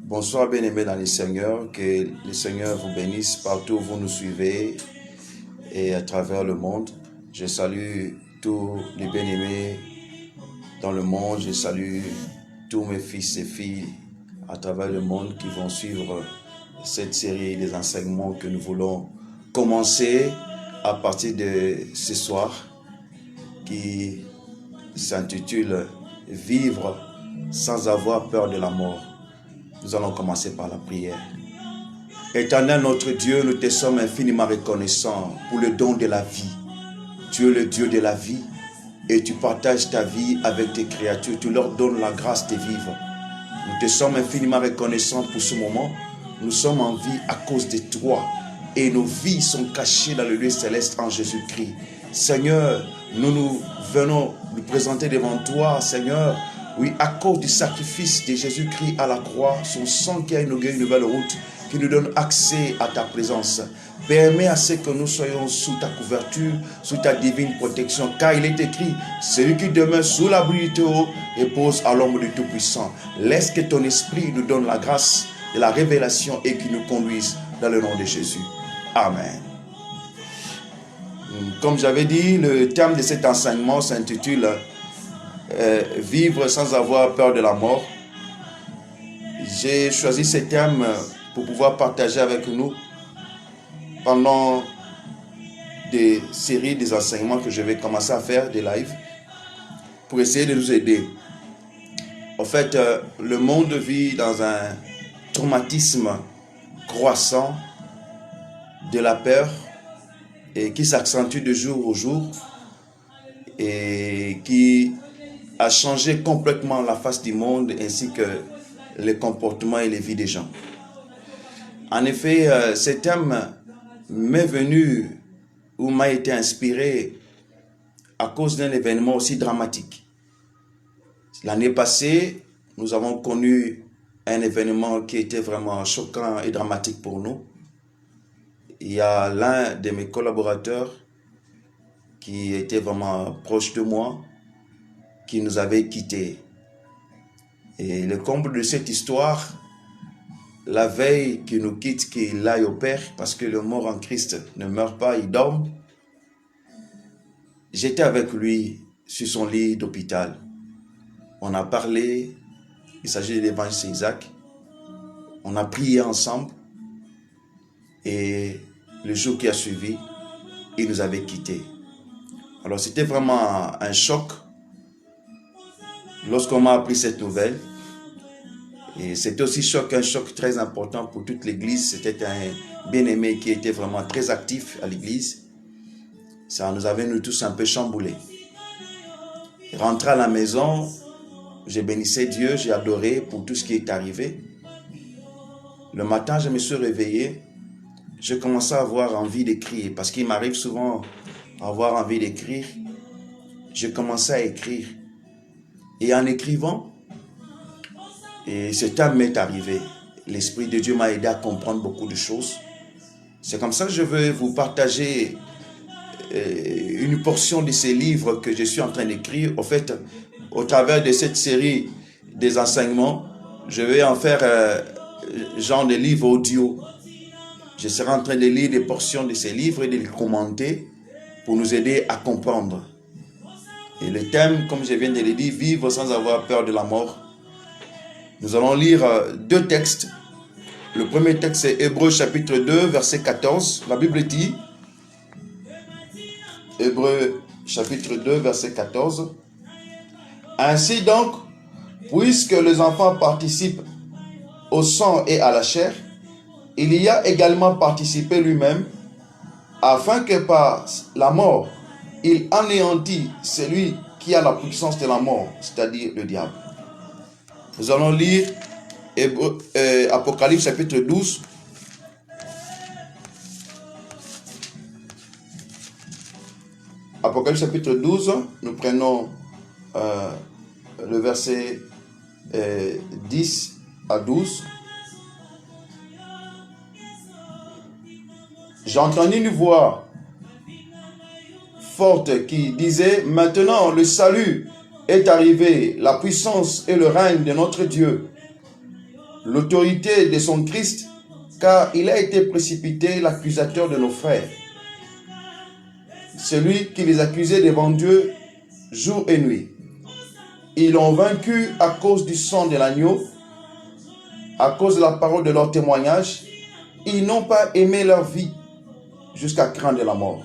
Bonsoir bien-aimés dans le Seigneur, que le Seigneur vous bénisse partout où vous nous suivez et à travers le monde. Je salue tous les bien-aimés dans le monde, je salue tous mes fils et filles à travers le monde qui vont suivre cette série des enseignements que nous voulons commencer à partir de ce soir, qui s'intitule « Vivre sans avoir peur de la mort ». Nous allons commencer par la prière. Éternel notre Dieu, nous te sommes infiniment reconnaissants pour le don de la vie. Tu es le Dieu de la vie et tu partages ta vie avec tes créatures. Tu leur donnes la grâce de vivre. Nous te sommes infiniment reconnaissants pour ce moment. Nous sommes en vie à cause de toi et nos vies sont cachées dans le lieu céleste en Jésus-Christ. Seigneur, nous venons nous présenter devant toi, Seigneur. Oui, à cause du sacrifice de Jésus-Christ à la croix, son sang qui a inauguré une nouvelle route, qui nous donne accès à ta présence. Permets à ce que nous soyons sous ta couverture, sous ta divine protection, car il est écrit, celui qui demeure sous l'abri du Très-Haut repose à l'ombre du Tout-Puissant. Laisse que ton esprit nous donne la grâce de la révélation et qu'il nous conduise dans le nom de Jésus. Amen. Comme j'avais dit, le thème de cet enseignement s'intitule vivre sans avoir peur de la mort. J'ai choisi ce thème pour pouvoir partager avec nous pendant des séries, des enseignements que je vais commencer à faire, des lives, pour essayer de nous aider. En fait, le monde vit dans un traumatisme croissant de la peur et qui s'accentue de jour au jour et qui a changé complètement la face du monde ainsi que les comportements et les vies des gens. En effet, ce thème m'est venu ou m'a été inspiré à cause d'un événement aussi dramatique. L'année passée, nous avons connu un événement qui était vraiment choquant et dramatique pour nous. Il y a l'un de mes collaborateurs qui était vraiment proche de moi, qui nous avait quittés. Et le comble de cette histoire, la veille qu'il nous quitte, qu'il aille au Père, parce que le mort en Christ ne meurt pas, il dort. J'étais avec lui sur son lit d'hôpital. On a parlé, il s'agit de l'évangile Isaac. On a prié ensemble et le jour qui a suivi, il nous avait quittés. Alors c'était vraiment un choc lorsqu'on m'a appris cette nouvelle. Et c'était aussi un choc très important pour toute l'église. C'était un bien-aimé qui était vraiment très actif à l'église. Ça nous avait nous tous un peu chamboulés. Rentré à la maison, j'ai bénissé Dieu, j'ai adoré pour tout ce qui est arrivé. Le matin, je me suis réveillé. Je commençais à avoir envie d'écrire parce qu'il m'arrive souvent à avoir envie d'écrire. Je commençais à écrire. Et en écrivant, et ce thème m'est arrivé. L'Esprit de Dieu m'a aidé à comprendre beaucoup de choses. C'est comme ça que je veux vous partager une portion de ces livres que je suis en train d'écrire. En fait, au travers de cette série des enseignements, je vais en faire genre de livres audio. Je serai en train de lire des portions de ces livres et de les commenter pour nous aider à comprendre. Et le thème, comme je viens de le dire, vivre sans avoir peur de la mort. Nous allons lire deux textes. Le premier texte est Hébreux chapitre 2, verset 14. La Bible dit, Hébreux chapitre 2, verset 14. Ainsi donc, puisque les enfants participent au sang et à la chair, il y a également participé lui-même, afin que par la mort, il anéantit celui qui a la puissance de la mort, c'est-à-dire le diable. Nous allons lire Apocalypse chapitre 12. Apocalypse chapitre 12, nous prenons le verset 10 à 12. J'ai entendu une voix forte qui disait, maintenant le salut est arrivé, la puissance et le règne de notre Dieu. l'autorité de son Christ, car il a été précipité, l'accusateur de nos frères. Celui qui les accusait devant Dieu jour et nuit. Ils l'ont vaincu à cause du sang de l'agneau, à cause de la parole de leur témoignage. Ils n'ont pas aimé leur vie jusqu'à craindre la mort.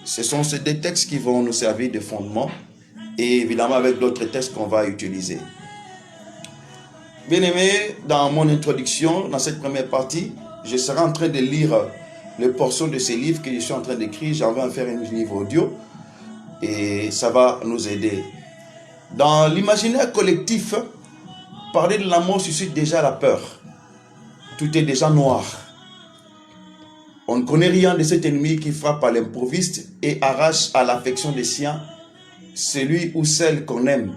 Ce sont ces deux textes qui vont nous servir de fondement et évidemment avec d'autres textes qu'on va utiliser. Bien-aimés, dans mon introduction, dans cette première partie, je serai en train de lire les portions de ces livres que je suis en train d'écrire. J'en vais en faire un livre audio et ça va nous aider. Dans l'imaginaire collectif, parler de la mort suscite déjà la peur. Tout est déjà noir. On ne connaît rien de cet ennemi qui frappe à l'improviste et arrache à l'affection des siens celui ou celle qu'on aime,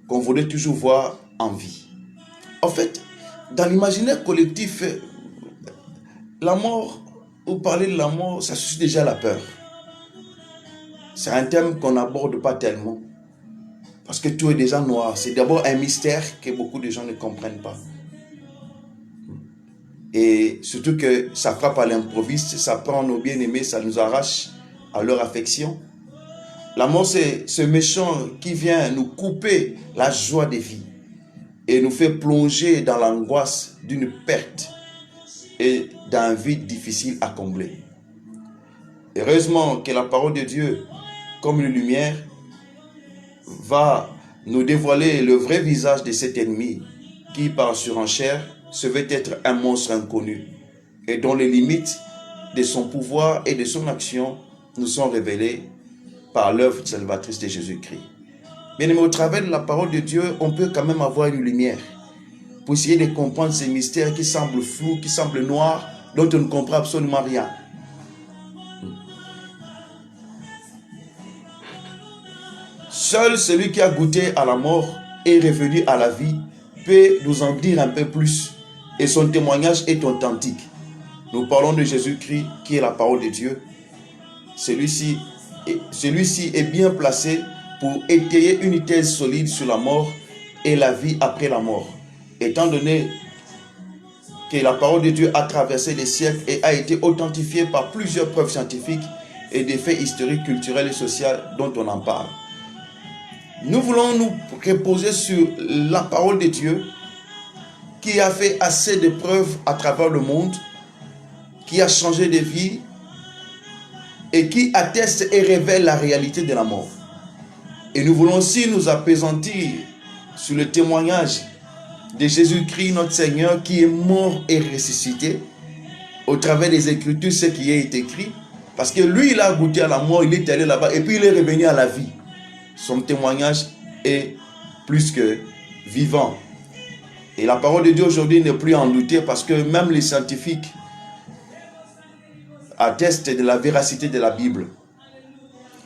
qu'on voudrait toujours voir en vie. En fait, dans l'imaginaire collectif, la mort, ou parler de la mort, ça suscite déjà la peur. C'est un thème qu'on n'aborde pas tellement. Parce que tout est déjà noir. C'est d'abord un mystère que beaucoup de gens ne comprennent pas. Et surtout que ça frappe à l'improviste, ça prend nos bien-aimés, ça nous arrache à leur affection. La mort, c'est ce méchant qui vient nous couper la joie de vie et nous fait plonger dans l'angoisse d'une perte et d'un vide difficile à combler. Heureusement que la parole de Dieu, comme une lumière, va nous dévoiler le vrai visage de cet ennemi qui, par surenchère, se veut être un monstre inconnu et dont les limites de son pouvoir et de son action nous sont révélées par l'œuvre salvatrice de Jésus-Christ. Bien aimé, au travers de la parole de Dieu, on peut quand même avoir une lumière pour essayer de comprendre ces mystères qui semblent flous, qui semblent noirs, dont on ne comprend absolument rien. Seul celui qui a goûté à la mort et est revenu à la vie peut nous en dire un peu plus et son témoignage est authentique. Nous parlons de Jésus-Christ qui est la parole de Dieu. Celui-ci est bien placé pour étayer une thèse solide sur la mort et la vie après la mort, étant donné que la parole de Dieu a traversé les siècles et a été authentifiée par plusieurs preuves scientifiques et des faits historiques, culturels et sociaux dont on en parle. Nous voulons nous reposer sur la parole de Dieu qui a fait assez de preuves à travers le monde, qui a changé de vie et qui atteste et révèle la réalité de la mort. Et nous voulons aussi nous appesantir sur le témoignage de Jésus-Christ, notre Seigneur, qui est mort et ressuscité au travers des Écritures, ce qui est écrit, parce que lui, il a goûté à la mort, il est allé là-bas et puis il est revenu à la vie. Son témoignage est plus que vivant. Et la parole de Dieu aujourd'hui n'est plus en douter parce que même les scientifiques attestent de la véracité de la Bible.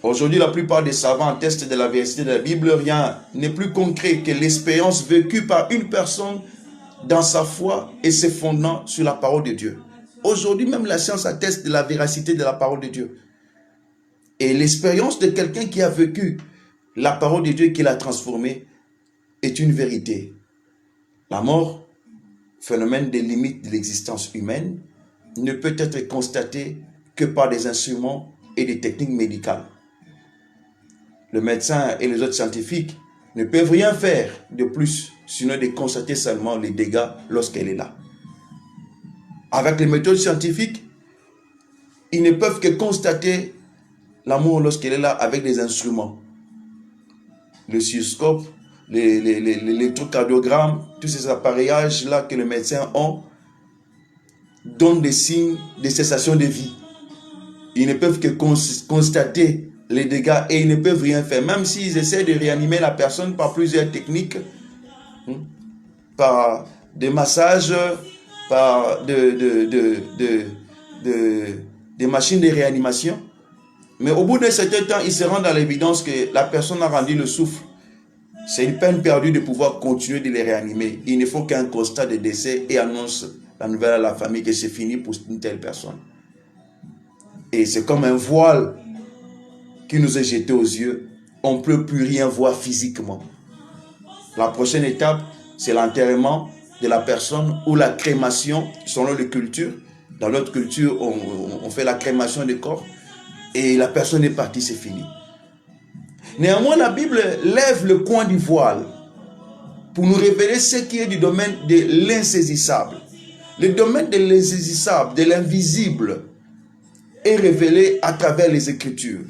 Aujourd'hui, la plupart des savants attestent de la véracité de la Bible. Rien n'est plus concret que l'expérience vécue par une personne dans sa foi et se fondant sur la parole de Dieu. Aujourd'hui, même la science atteste de la véracité de la parole de Dieu. Et l'expérience de quelqu'un qui a vécu la parole de Dieu et qui l'a transformée est une vérité. La mort, phénomène des limites de l'existence humaine, ne peut être constaté que par des instruments et des techniques médicales. Le médecin et les autres scientifiques ne peuvent rien faire de plus, sinon de constater seulement les dégâts lorsqu'elle est là. Avec les méthodes scientifiques, ils ne peuvent que constater la mort lorsqu'elle est là avec des instruments. Le cystoscope, l'électrocardiogramme, tous ces appareillages-là que les médecins ont, donnent des signes de cessation de vie. Ils ne peuvent que constater les dégâts et ils ne peuvent rien faire. Même s'ils essaient de réanimer la personne par plusieurs techniques, par des massages, par des machines de réanimation. Mais au bout d'un certain temps, ils se rendent à l'évidence que la personne a rendu le souffle. C'est une peine perdue de pouvoir continuer de les réanimer. Il ne faut qu'un constat de décès et annonce la nouvelle à la famille que c'est fini pour une telle personne. Et c'est comme un voile qui nous est jeté aux yeux. On ne peut plus rien voir physiquement. La prochaine étape, c'est l'enterrement de la personne ou la crémation, selon les cultures. Dans notre culture, on fait la crémation du corps et la personne est partie, c'est fini. Néanmoins, la Bible lève le coin du voile pour nous révéler ce qui est du domaine de l'insaisissable. Le domaine de l'insaisissable, de l'invisible, est révélé à travers les Écritures.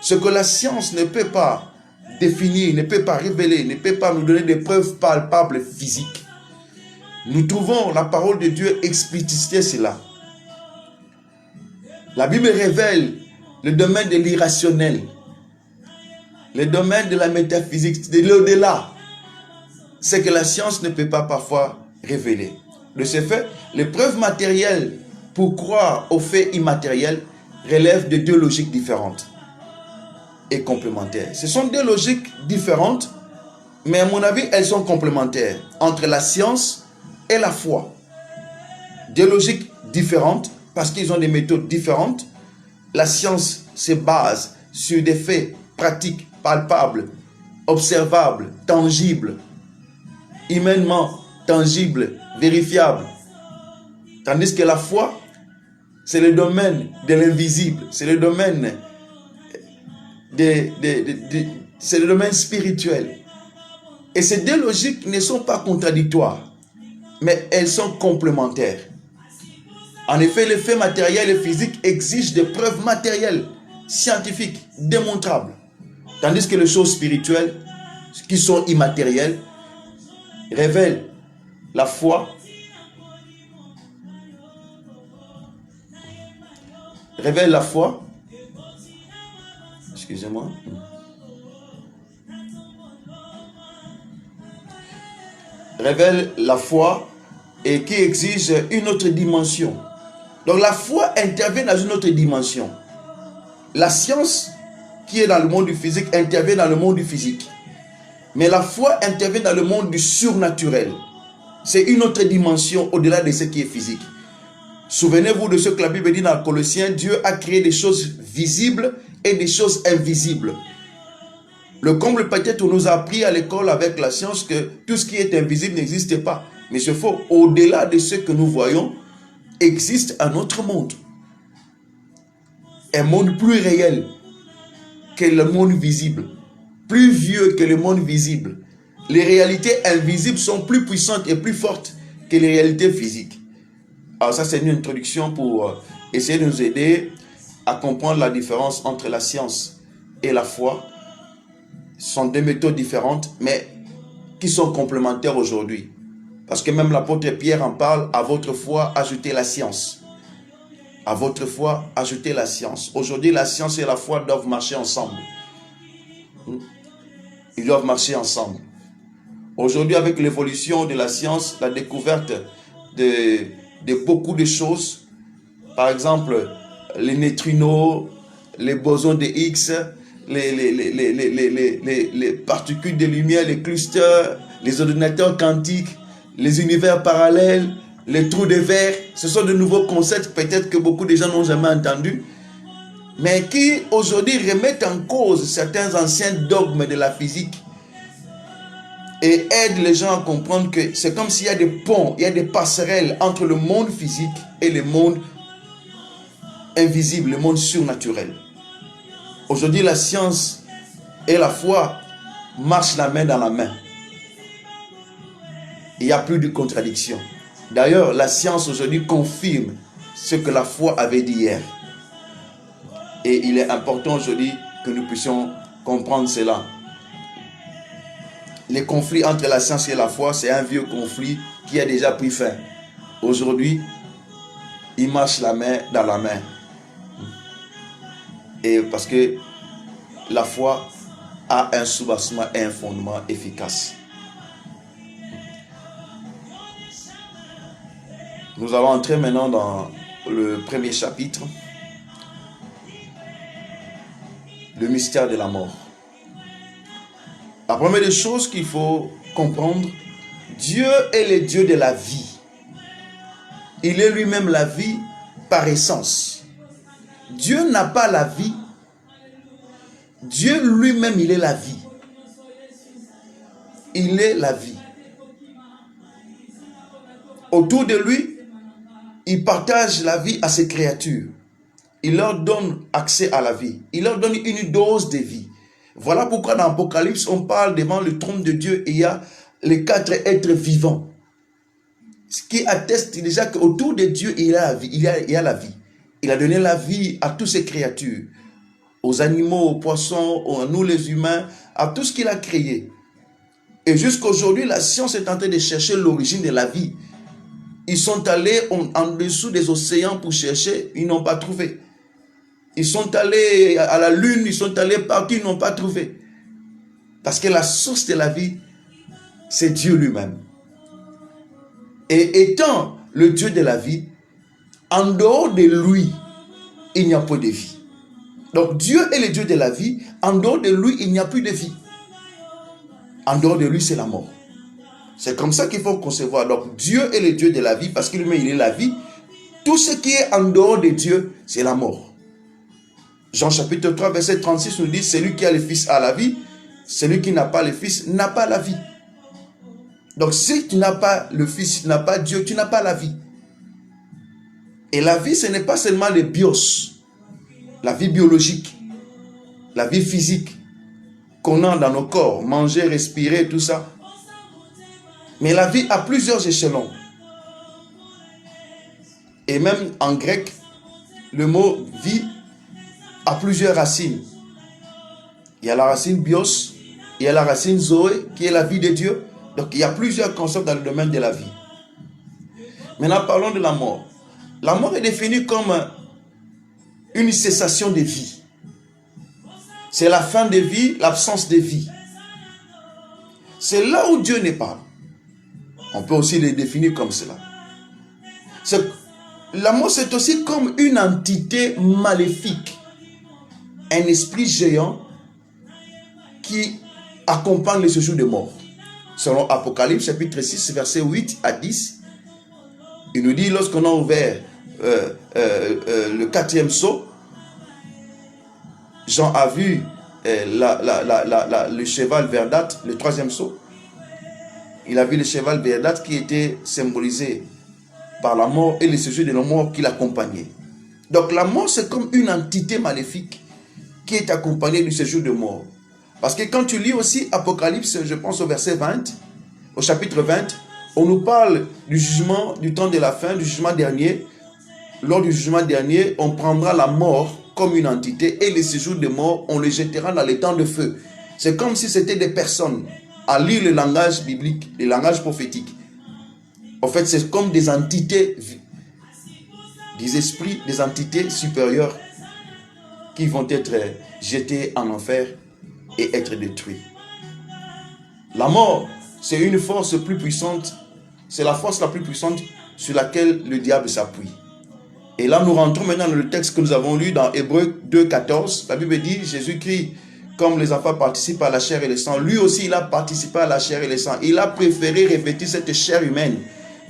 Ce que la science ne peut pas définir, ne peut pas révéler, ne peut pas nous donner des preuves palpables physiques. Nous trouvons la parole de Dieu expliciter cela. La Bible révèle le domaine de l'irrationnel, le domaine de la métaphysique, de l'au-delà. C'est que la science ne peut pas parfois révéler. De ce fait, les preuves matérielles pour croire aux faits immatériels relèvent de deux logiques différentes et complémentaires. Ce sont deux logiques différentes, mais à mon avis, elles sont complémentaires entre la science et la foi. Deux logiques différentes parce qu'ils ont des méthodes différentes. La science se base sur des faits pratiques, palpables, observables, tangibles, humainement tangibles, vérifiables. Tandis que la foi, c'est le domaine de l'invisible, c'est le domaine c'est le domaine spirituel. Et ces deux logiques ne sont pas contradictoires, mais elles sont complémentaires. En effet, les faits matériels et physiques exigent des preuves matérielles, scientifiques, démontrables. Tandis que les choses spirituelles, qui sont immatérielles, révèlent la foi, excusez-moi, révèle la foi et qui exige une autre dimension. Donc la foi intervient dans une autre dimension. La science qui est dans le monde du physique intervient dans le monde du physique. Mais la foi intervient dans le monde du surnaturel. C'est une autre dimension au-delà de ce qui est physique. Souvenez-vous de ce que la Bible dit dans Colossiens, Dieu a créé des choses visibles et des choses invisibles. Le comble peut-être on nous a appris à l'école avec la science que tout ce qui est invisible n'existe pas. Mais c'est faux. Au-delà de ce que nous voyons, existe un autre monde. Un monde plus réel que le monde visible. Plus vieux que le monde visible. Les réalités invisibles sont plus puissantes et plus fortes que les réalités physiques. Alors ça, c'est une introduction pour essayer de nous aider à comprendre la différence entre la science et la foi. Ce sont deux méthodes différentes, mais qui sont complémentaires aujourd'hui. Parce que même l'apôtre Pierre en parle, à votre foi, ajoutez la science. À votre foi, ajoutez la science. Aujourd'hui, la science et la foi doivent marcher ensemble. Ils doivent marcher ensemble. Aujourd'hui, avec l'évolution de la science, la découverte de beaucoup de choses, par exemple, les neutrinos, les bosons de Higgs, les particules de lumière, les clusters, les ordinateurs quantiques, les univers parallèles, les trous de verre, ce sont de nouveaux concepts peut-être que beaucoup de gens n'ont jamais entendus, mais qui aujourd'hui remettent en cause certains anciens dogmes de la physique et aident les gens à comprendre que c'est comme s'il y a des ponts, il y a des passerelles entre le monde physique et le monde invisible, le monde surnaturel. Aujourd'hui, la science et la foi marchent la main dans la main. Il n'y a plus de contradiction. D'ailleurs, la science aujourd'hui confirme ce que la foi avait dit hier. Et il est important aujourd'hui que nous puissions comprendre cela. Les conflits entre la science et la foi, c'est un vieux conflit qui a déjà pris fin. Aujourd'hui, ils marchent la main dans la main. Et parce que la foi a un soubassement et un fondement efficace. Nous allons entrer maintenant dans le premier chapitre, le mystère de la mort. La première des choses qu'il faut comprendre, Dieu est le Dieu de la vie. Il est lui-même la vie par essence. Dieu n'a pas la vie. Dieu lui-même, il est la vie. Il est la vie. Autour de lui, il partage la vie à ses créatures. Il leur donne accès à la vie. Il leur donne une dose de vie. Voilà pourquoi dans l'Apocalypse, on parle devant le trône de Dieu et il y a les 4 êtres vivants. Ce qui atteste déjà qu'autour de Dieu, il y a la vie. Il y a la vie. Il a donné la vie à toutes ses créatures, aux animaux, aux poissons, à nous les humains, à tout ce qu'il a créé. Et jusqu'à aujourd'hui, la science est en train de chercher l'origine de la vie. Ils sont allés en dessous des océans pour chercher, ils n'ont pas trouvé. Ils sont allés à la lune, ils sont allés partout, ils n'ont pas trouvé. Parce que la source de la vie, c'est Dieu lui-même. Et étant le Dieu de la vie, en dehors de lui, il n'y a pas de vie. Donc Dieu est le Dieu de la vie, en dehors de lui, il n'y a plus de vie. En dehors de lui, c'est la mort. C'est comme ça qu'il faut concevoir. Donc Dieu est le Dieu de la vie, parce qu'il lui-même, il est la vie. Tout ce qui est en dehors de Dieu, c'est la mort. Jean chapitre 3, verset 36 nous dit, celui qui a le Fils a la vie, celui qui n'a pas le Fils n'a pas la vie. Donc si tu n'as pas le Fils, tu n'as pas Dieu, tu n'as pas la vie. Et la vie, ce n'est pas seulement le bios, la vie biologique, la vie physique qu'on a dans nos corps, manger, respirer, tout ça. Mais la vie a plusieurs échelons. Et même en grec, le mot vie a plusieurs racines. Il y a la racine bios, il y a la racine zoé, qui est la vie de Dieu. Donc il y a plusieurs concepts dans le domaine de la vie. Maintenant parlons de la mort. La mort est définie comme une cessation de vie. C'est la fin de vie, l'absence de vie. C'est là où Dieu n'est pas. On peut aussi les définir comme cela. La mort, c'est aussi comme une entité maléfique. Un esprit géant qui accompagne le séjour des morts. Selon Apocalypse, chapitre 6, verset 8 à 10, il nous dit, lorsqu'on a ouvert le 4e sceau, Jean a vu le cheval verdâtre, le 3e sceau. Il a vu le cheval verdâtre qui était symbolisé par la mort et le séjour de la mort qui l'accompagnait. Donc la mort, c'est comme une entité maléfique qui est accompagnée du séjour de mort. Parce que quand tu lis aussi Apocalypse, je pense au verset 20, au chapitre 20, on nous parle du jugement, du temps de la fin, du jugement dernier. Lors du jugement dernier, on prendra la mort comme une entité et les séjours de mort, on les jettera dans les temps de feu. C'est comme si c'était des personnes à lire le langage biblique, le langage prophétique. En fait, c'est comme des entités, des esprits, des entités supérieures qui vont être jetés en enfer et être détruits. La mort, c'est une force plus puissante, c'est la force la plus puissante sur laquelle le diable s'appuie. Et là, nous rentrons maintenant dans le texte que nous avons lu dans Hébreux 2, 14. La Bible dit, Jésus-Christ, comme les enfants participent à la chair et le sang, lui aussi, il a participé à la chair et le sang. Il a préféré revêtir cette chair humaine,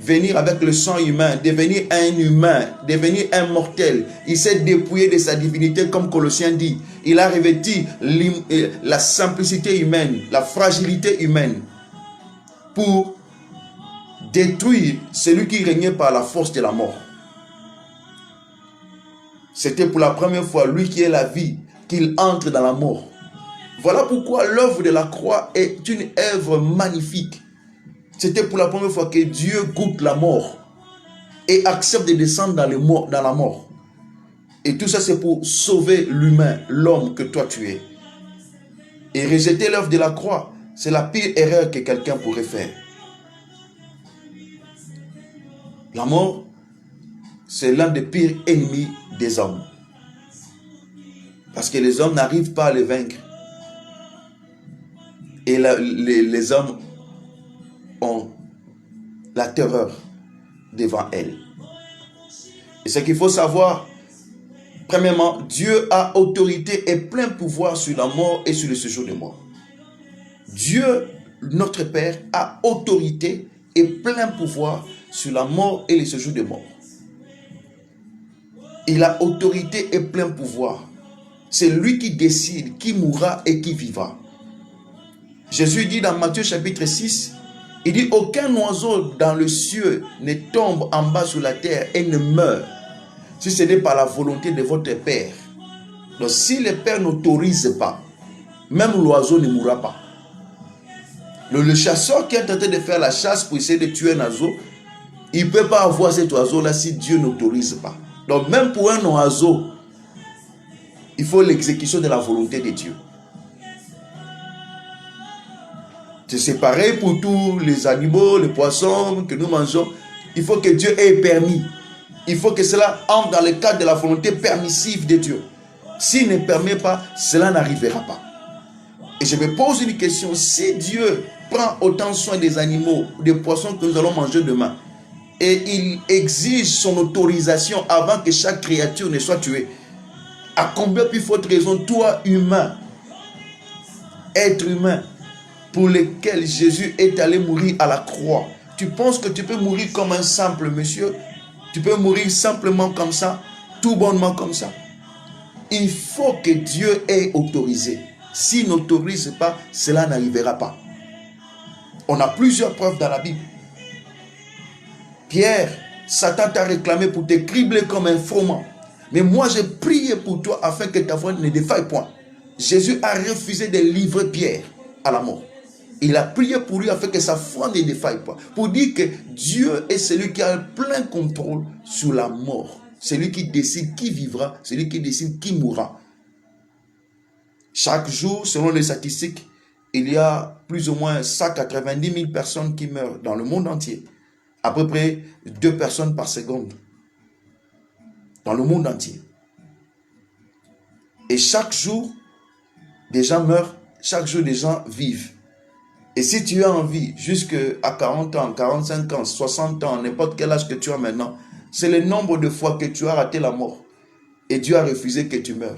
venir avec le sang humain, devenir un humain, devenir un mortel. Il s'est dépouillé de sa divinité, comme Colossiens dit. Il a revêti la simplicité humaine, la fragilité humaine, pour détruire celui qui régnait par la force de la mort. C'était pour la première fois, lui qui est la vie, qu'il entre dans la mort. Voilà pourquoi l'œuvre de la croix est une œuvre magnifique. C'était pour la première fois que Dieu goûte la mort et accepte de descendre dans la mort. Et tout ça, c'est pour sauver l'humain, l'homme que toi tu es. Et rejeter l'œuvre de la croix, c'est la pire erreur que quelqu'un pourrait faire. La mort, c'est l'un des pires ennemis des hommes. Parce que les hommes n'arrivent pas à le vaincre. Et les hommes ont la terreur devant elle. Et ce qu'il faut savoir, premièrement, Dieu a autorité et plein pouvoir sur la mort et sur le séjour de mort. Dieu, notre Père, a autorité et plein pouvoir sur la mort et le séjour de mort. Il a autorité et plein pouvoir. C'est lui qui décide qui mourra et qui vivra. Jésus dit dans Matthieu chapitre 6, Il dit, aucun oiseau dans le ciel ne tombe en bas sur la terre et ne meurt, si ce n'est par la volonté de votre Père. Donc si le Père n'autorise pas, même l'oiseau ne mourra pas. Le chasseur qui est en train de faire la chasse pour essayer de tuer un oiseau, il ne peut pas avoir cet oiseau-là si Dieu n'autorise pas. Donc même pour un oiseau, il faut l'exécution de la volonté de Dieu. C'est pareil pour tous les animaux, les poissons que nous mangeons. Il faut que Dieu ait permis. Il faut que cela entre dans le cadre de la volonté permissive de Dieu. S'il ne permet pas, cela n'arrivera pas. Et je me pose une question. Si Dieu prend autant soin des animaux, des poissons que nous allons manger demain, et il exige son autorisation avant que chaque créature ne soit tuée, à combien plus forte raison, toi humain, être humain, pour lequel Jésus est allé mourir à la croix, tu penses que tu peux mourir comme un simple monsieur? Tu peux mourir simplement comme ça, tout bonnement comme ça? Il faut que Dieu ait autorisé. S'il n'autorise pas, cela n'arrivera pas. On a plusieurs preuves dans la Bible. Pierre, Satan t'a réclamé pour te cribler comme un froment. Mais moi, j'ai prié pour toi afin que ta foi ne défaille point. Jésus a refusé de livrer Pierre à la mort. Il a prié pour lui afin que sa foi ne défaille pas. Pour dire que Dieu est celui qui a le plein contrôle sur la mort. Celui qui décide qui vivra, celui qui décide qui mourra. Chaque jour, selon les statistiques, il y a plus ou moins 190 000 personnes qui meurent dans le monde entier. À peu près 2 personnes par seconde. Dans le monde entier. Et chaque jour, des gens meurent. Chaque jour, des gens vivent. Et si tu as envie, jusqu'à 40 ans, 45 ans, 60 ans, n'importe quel âge que tu as maintenant, c'est le nombre de fois que tu as raté la mort. Et Dieu a refusé que tu meurs.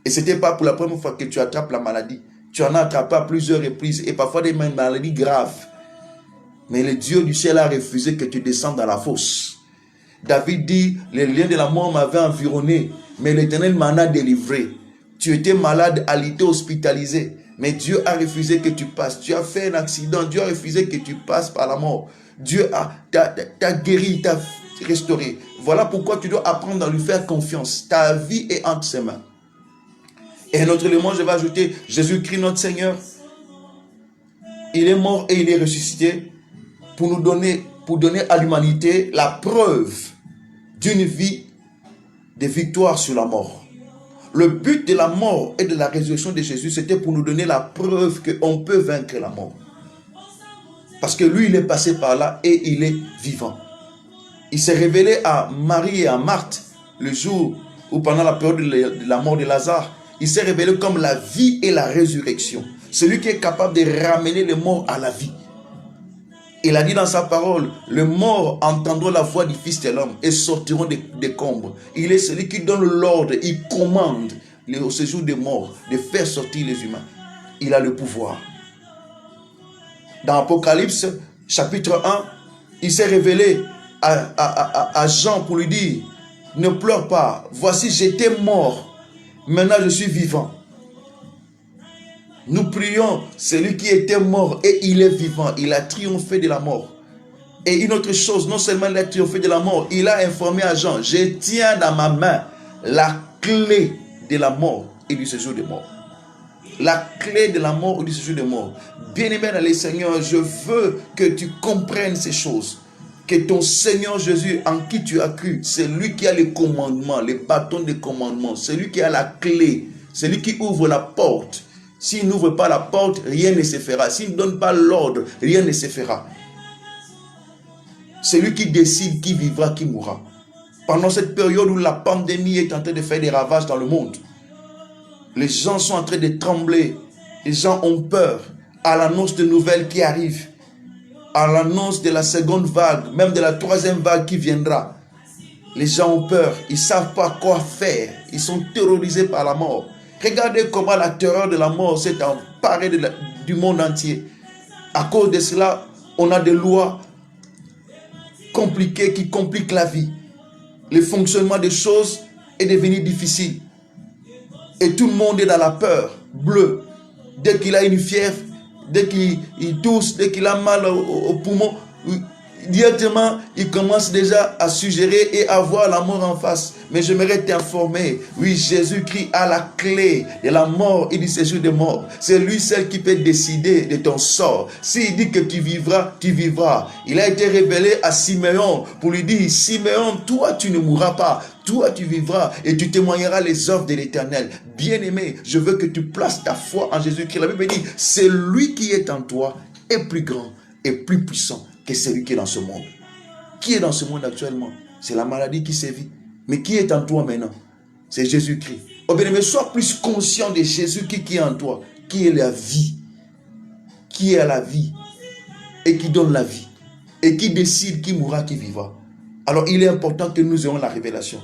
Et ce n'était pas pour la première fois que tu attrapes la maladie. Tu en as attrapé à plusieurs reprises et parfois des maladies graves. Mais le Dieu du ciel a refusé que tu descendes dans la fosse. David dit, les liens de la mort m'avaient environné, mais l'Éternel m'en a délivré. Tu étais malade, alité, hospitalisé. Mais Dieu a refusé que tu passes. Tu as fait un accident. Dieu a refusé que tu passes par la mort. Dieu t'a guéri, t'a restauré. Voilà pourquoi tu dois apprendre à lui faire confiance. Ta vie est entre ses mains. Et un autre élément, je vais ajouter, Jésus-Christ notre Seigneur. Il est mort et il est ressuscité pour donner à l'humanité la preuve d'une vie de victoire sur la mort. Le but de la mort et de la résurrection de Jésus, c'était pour nous donner la preuve qu'on peut vaincre la mort. Parce que lui, il est passé par là et il est vivant. Il s'est révélé à Marie et à Marthe le jour où, pendant la période de la mort de Lazare, il s'est révélé comme la vie et la résurrection. Celui qui est capable de ramener les morts à la vie. Il a dit dans sa parole, les morts entendront la voix du Fils de l'homme et sortiront des combres. Il est celui qui donne l'ordre, il commande au séjour des morts de faire sortir les humains. Il a le pouvoir. Dans Apocalypse, chapitre 1, il s'est révélé à Jean pour lui dire, ne pleure pas, voici j'étais mort, maintenant je suis vivant. Nous prions celui qui était mort et il est vivant. Il a triomphé de la mort. Et une autre chose, non seulement il a triomphé de la mort, il a informé à Jean, je tiens dans ma main la clé de la mort et du séjour des morts. La clé de la mort et du séjour des morts. Bien-aimé dans le Seigneur, je veux que tu comprennes ces choses. Que ton Seigneur Jésus, en qui tu as cru, c'est lui qui a les commandements, les bâtons de commandement. C'est lui qui a la clé. C'est lui qui ouvre la porte. S'il n'ouvre pas la porte, rien ne se fera. S'il ne donne pas l'ordre, rien ne se fera. C'est lui qui décide qui vivra, qui mourra. Pendant cette période où la pandémie est en train de faire des ravages dans le monde, les gens sont en train de trembler. Les gens ont peur à l'annonce de nouvelles qui arrivent, à l'annonce de la seconde vague, même de la troisième vague qui viendra. Les gens ont peur. Ils ne savent pas quoi faire. Ils sont terrorisés par la mort. Regardez comment la terreur de la mort s'est emparée du monde entier. À cause de cela, on a des lois compliquées qui compliquent la vie. Le fonctionnement des choses est devenu difficile. Et tout le monde est dans la peur bleue. Dès qu'il a une fièvre, dès qu'il tousse, dès qu'il a mal au poumon, directement, il commence déjà à suggérer et à voir la mort en face. Mais j'aimerais t'informer, oui, Jésus-Christ a la clé de la mort et du séjour des morts. C'est lui seul qui peut décider de ton sort. S'il dit que tu vivras, tu vivras. Il a été révélé à Siméon pour lui dire, Siméon, toi tu ne mourras pas. Toi, tu vivras et tu témoigneras les œuvres de l'Éternel. Bien-aimé, je veux que tu places ta foi en Jésus-Christ. La Bible dit, c'est lui qui est en toi est plus grand et plus puissant que celui qui est dans ce monde. Qui est dans ce monde actuellement? C'est la maladie qui sévit. Mais qui est en toi maintenant? C'est Jésus-Christ. Oh bien-aimé, sois plus conscient de Jésus-Christ qui est en toi, qui est la vie, qui est la vie et qui donne la vie et qui décide qui mourra, qui vivra. Alors il est important que nous ayons la révélation.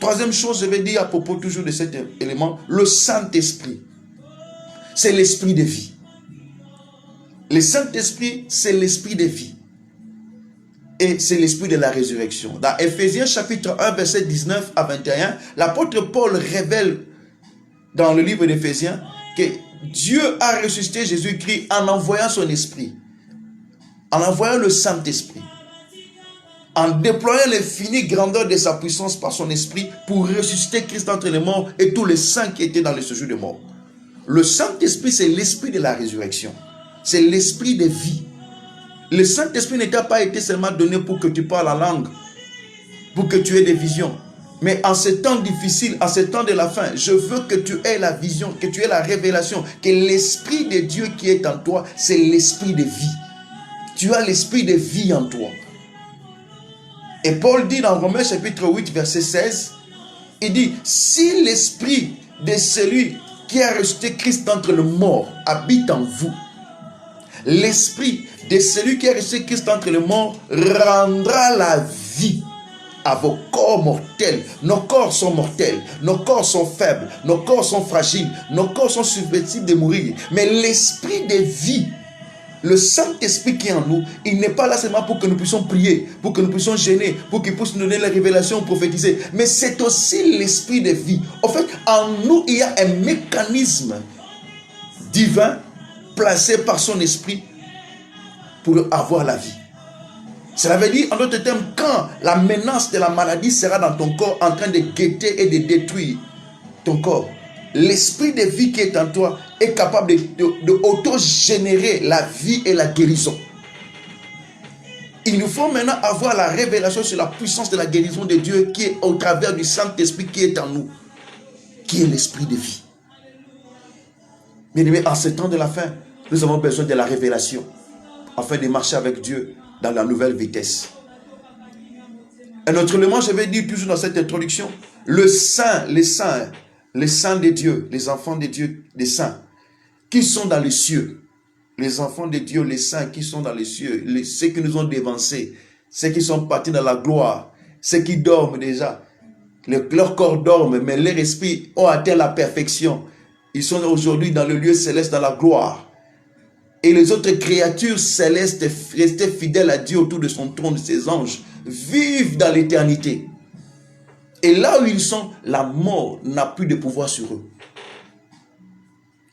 Troisième chose, je vais dire à propos toujours de cet élément, le Saint-Esprit. C'est l'esprit de vie. Le Saint-Esprit, c'est l'esprit de vie. Et c'est l'esprit de la résurrection. Dans Ephésiens chapitre 1, verset 19 à 21, l'apôtre Paul révèle dans le livre d'Éphésiens que Dieu a ressuscité Jésus-Christ en envoyant son esprit, en envoyant le Saint-Esprit, en déployant l'infinie grandeur de sa puissance par son esprit pour ressusciter Christ entre les morts et tous les saints qui étaient dans le séjour des morts. Le Saint-Esprit, c'est l'esprit de la résurrection. C'est l'esprit de vie. Le Saint-Esprit n'a pas été seulement donné pour que tu parles la langue, pour que tu aies des visions. Mais en ces temps difficiles, en ces temps de la fin, je veux que tu aies la vision, que tu aies la révélation, que l'esprit de Dieu qui est en toi, c'est l'esprit de vie. Tu as l'esprit de vie en toi. Et Paul dit dans Romains chapitre 8, verset 16, il dit, si l'esprit de celui qui a ressuscité Christ entre les morts habite en vous, l'esprit de celui qui a ressuscité Christ entre les morts rendra la vie à vos corps mortels. Nos corps sont mortels, nos corps sont faibles, nos corps sont fragiles, nos corps sont susceptibles de mourir. Mais l'esprit de vie, le Saint-Esprit qui est en nous, il n'est pas là seulement pour que nous puissions prier, pour que nous puissions gêner, pour qu'il puisse nous donner la révélation, prophétiser. Mais c'est aussi l'esprit de vie. En fait, en nous, il y a un mécanisme divin placé par son esprit pour avoir la vie. Cela veut dire, en d'autres termes, quand la menace de la maladie sera dans ton corps en train de guetter et de détruire ton corps, l'esprit de vie qui est en toi est capable de auto-générer la vie et la guérison. Il nous faut maintenant avoir la révélation sur la puissance de la guérison de Dieu qui est au travers du Saint-Esprit qui est en nous, qui est l'esprit de vie. Bien-aimés, en ce temps de la fin, nous avons besoin de la révélation afin de marcher avec Dieu dans la nouvelle vitesse. Un autre élément, je vais dire toujours dans cette introduction, les saints de Dieu, les enfants de Dieu, les saints, qui sont dans les cieux, les enfants de Dieu, les saints qui sont dans les cieux, ceux qui nous ont dévancés, ceux qui sont partis dans la gloire, ceux qui dorment déjà, leur corps dorme, mais leur esprit ont atteint la perfection. Ils sont aujourd'hui dans le lieu céleste, dans la gloire. Et les autres créatures célestes, restées fidèles à Dieu autour de son trône, ses anges, vivent dans l'éternité. Et là où ils sont, la mort n'a plus de pouvoir sur eux.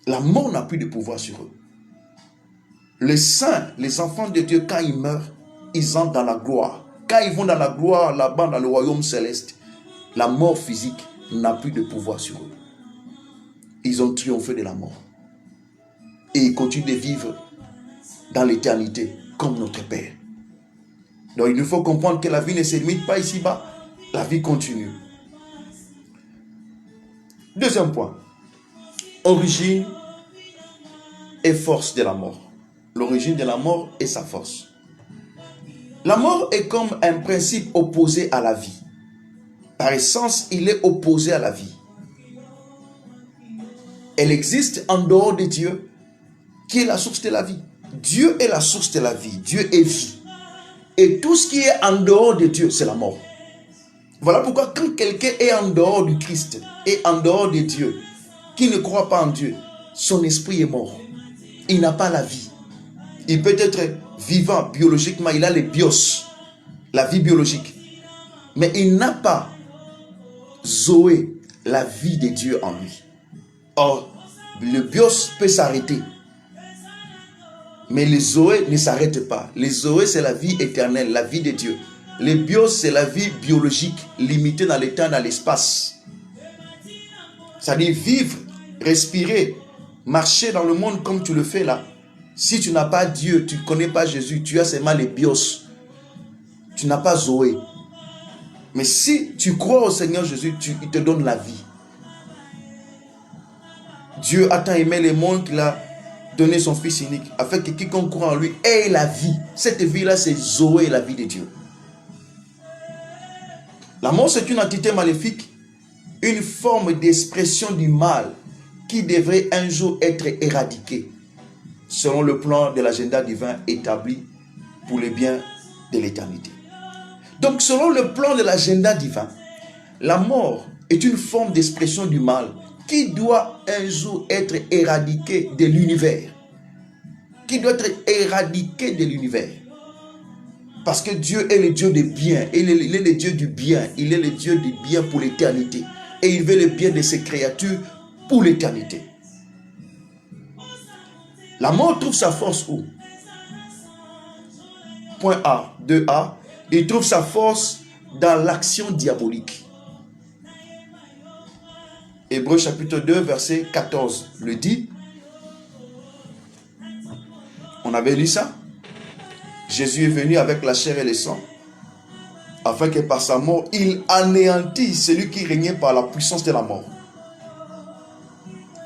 La mort n'a plus de pouvoir sur eux. Les saints, les enfants de Dieu, quand ils meurent, ils entrent dans la gloire. Quand ils vont dans la gloire, là-bas, dans le royaume céleste, la mort physique n'a plus de pouvoir sur eux. Ils ont triomphé de la mort. Et ils continuent de vivre dans l'éternité comme notre Père. Donc il nous faut comprendre que la vie ne se limite pas ici-bas. La vie continue. Deuxième point. Origine et force de la mort. L'origine de la mort et sa force. La mort est comme un principe opposé à la vie. Par essence, il est opposé à la vie. Elle existe en dehors de Dieu, qui est la source de la vie. Dieu est la source de la vie. Dieu est vie. Et tout ce qui est en dehors de Dieu, c'est la mort. Voilà pourquoi quand quelqu'un est en dehors du Christ, et en dehors de Dieu, qui ne croit pas en Dieu, son esprit est mort. Il n'a pas la vie. Il peut être vivant biologiquement, il a les bios, la vie biologique. Mais il n'a pas Zoé, la vie de Dieu en lui. Or, le bios peut s'arrêter. Mais les Zoé ne s'arrêtent pas. Les Zoé, c'est la vie éternelle, la vie de Dieu. Les bios, c'est la vie biologique, limitée dans le temps, dans l'espace. C'est-à-dire vivre, respirer, marcher dans le monde comme tu le fais là. Si tu n'as pas Dieu, tu ne connais pas Jésus, tu as seulement les bios. Tu n'as pas Zoé. Mais si tu crois au Seigneur Jésus, il te donne la vie. Dieu a tant aimé le monde qu'il a donné son Fils unique, afin que quiconque croit en lui ait la vie. Cette vie-là, c'est Zoé, la vie de Dieu. La mort, c'est une entité maléfique, une forme d'expression du mal qui devrait un jour être éradiquée, selon le plan de l'agenda divin établi pour le bien de l'éternité. Donc, selon le plan de l'agenda divin, la mort est une forme d'expression du mal qui doit un jour être éradiquée de l'univers. Qui doit être éradiquée de l'univers. Parce que Dieu est le Dieu du bien. Il est le Dieu du bien. Il est le Dieu du bien pour l'éternité. Et il veut le bien de ses créatures pour l'éternité. La mort trouve sa force où? Point A, 2A. Il trouve sa force dans l'action diabolique. Hébreux chapitre 2, verset 14 le dit. On avait lu ça. Jésus est venu avec la chair et le sang, afin que par sa mort, il anéantisse celui qui régnait par la puissance de la mort.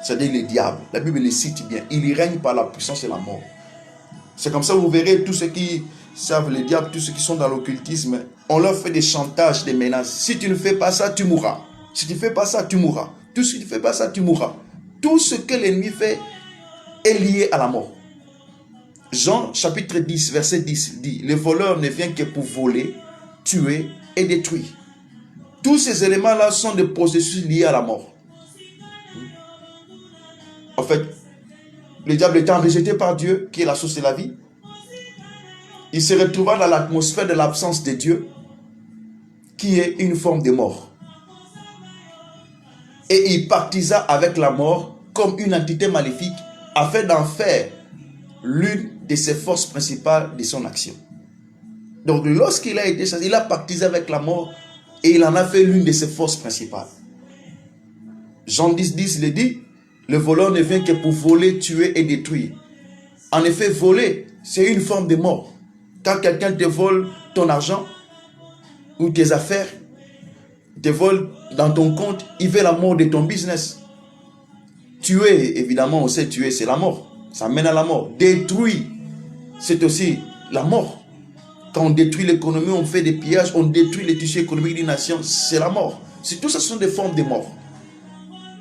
C'est-à-dire le diable. La Bible le cite bien. Il y règne par la puissance de la mort. C'est comme ça que vous verrez tous ceux qui savent le diable, tous ceux qui sont dans l'occultisme, on leur fait des chantages, des menaces. Si tu ne fais pas ça, tu mourras. Si tu ne fais pas ça, tu mourras. Tout ce que tu ne fais pas ça, tu mourras. Tout ce que l'ennemi fait est lié à la mort. Jean chapitre 10, verset 10 dit, le voleur ne vient que pour voler, tuer et détruire. Tous ces éléments-là sont des processus liés à la mort. En fait, le diable étant rejeté par Dieu, qui est la source de la vie, il se retrouva dans l'atmosphère de l'absence de Dieu, qui est une forme de mort. Et il partisa avec la mort comme une entité maléfique, afin d'en faire l'une de ses forces principales de son action. Donc lorsqu'il a été chassé, il a partisé avec la mort et il en a fait l'une de ses forces principales. Jean 10, 10 le dit, le voleur ne vient que pour voler, tuer et détruire. En effet, voler, c'est une forme de mort. Quand quelqu'un te vole ton argent ou tes affaires, te vole dans ton compte, il veut la mort de ton business. Tuer, évidemment, on sait tuer, c'est la mort. Ça mène à la mort. Détruire, c'est aussi la mort. Quand on détruit l'économie, on fait des pillages, on détruit les tissus économiques d'une nation, c'est la mort. Tout ça, ce sont des formes de mort.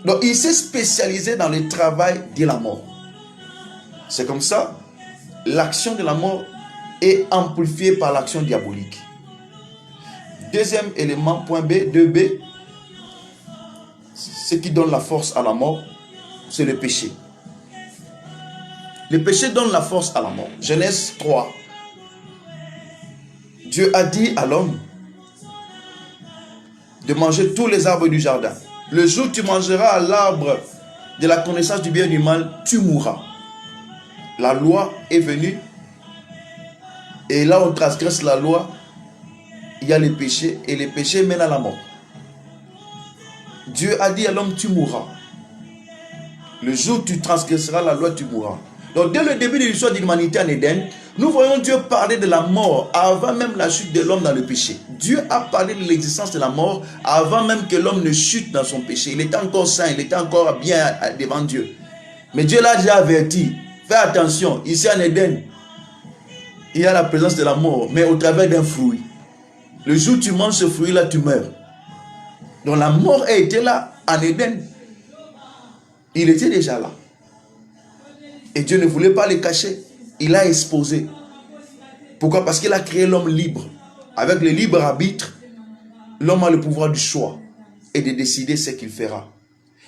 Donc, il s'est spécialisé dans le travail de la mort. C'est comme ça, l'action de la mort est amplifiée par l'action diabolique. Deuxième élément, point B, 2B, ce qui donne la force à la mort, c'est le péché. Le péché donne la force à la mort. Genèse 3. Dieu a dit à l'homme de manger tous les arbres du jardin. Le jour où tu mangeras à l'arbre de la connaissance du bien et du mal, tu mourras. La loi est venue. Et là, on transgresse la loi. Il y a le péché. Et le péché mène à la mort. Dieu a dit à l'homme, tu mourras. Le jour où tu transgresseras la loi, tu mourras. Donc, dès le début de l'histoire de l'humanité en Éden, nous voyons Dieu parler de la mort avant même la chute de l'homme dans le péché. Dieu a parlé de l'existence de la mort avant même que l'homme ne chute dans son péché. Il était encore saint, il était encore bien devant Dieu. Mais Dieu l'a déjà averti. Fais attention, ici en Éden, il y a la présence de la mort, mais au travers d'un fruit. Le jour où tu manges ce fruit-là, tu meurs. Donc la mort a été là en Éden. Il était déjà là. Et Dieu ne voulait pas le cacher. Il l'a exposé. Pourquoi? Parce qu'il a créé l'homme libre. Avec le libre arbitre, l'homme a le pouvoir du choix et de décider ce qu'il fera.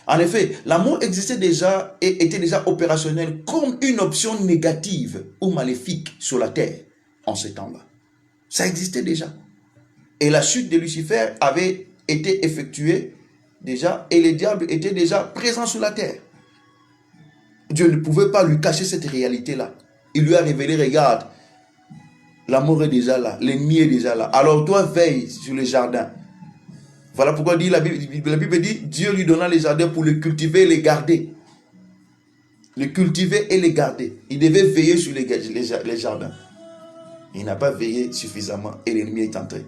En effet, la mort existait déjà et était déjà opérationnelle comme une option négative ou maléfique sur la terre en ce temps-là. Ça existait déjà. Et la chute de Lucifer avait été effectuée déjà et le diable était déjà présent sur la terre. Dieu ne pouvait pas lui cacher cette réalité-là. Il lui a révélé, regarde, la mort est déjà là, l'ennemi est déjà là. Alors toi, veille sur le jardin. Voilà pourquoi dit la Bible dit, Dieu lui donna les jardins pour les cultiver et les garder. Les cultiver et les garder. Il devait veiller sur les jardins. Il n'a pas veillé suffisamment et l'ennemi est entré.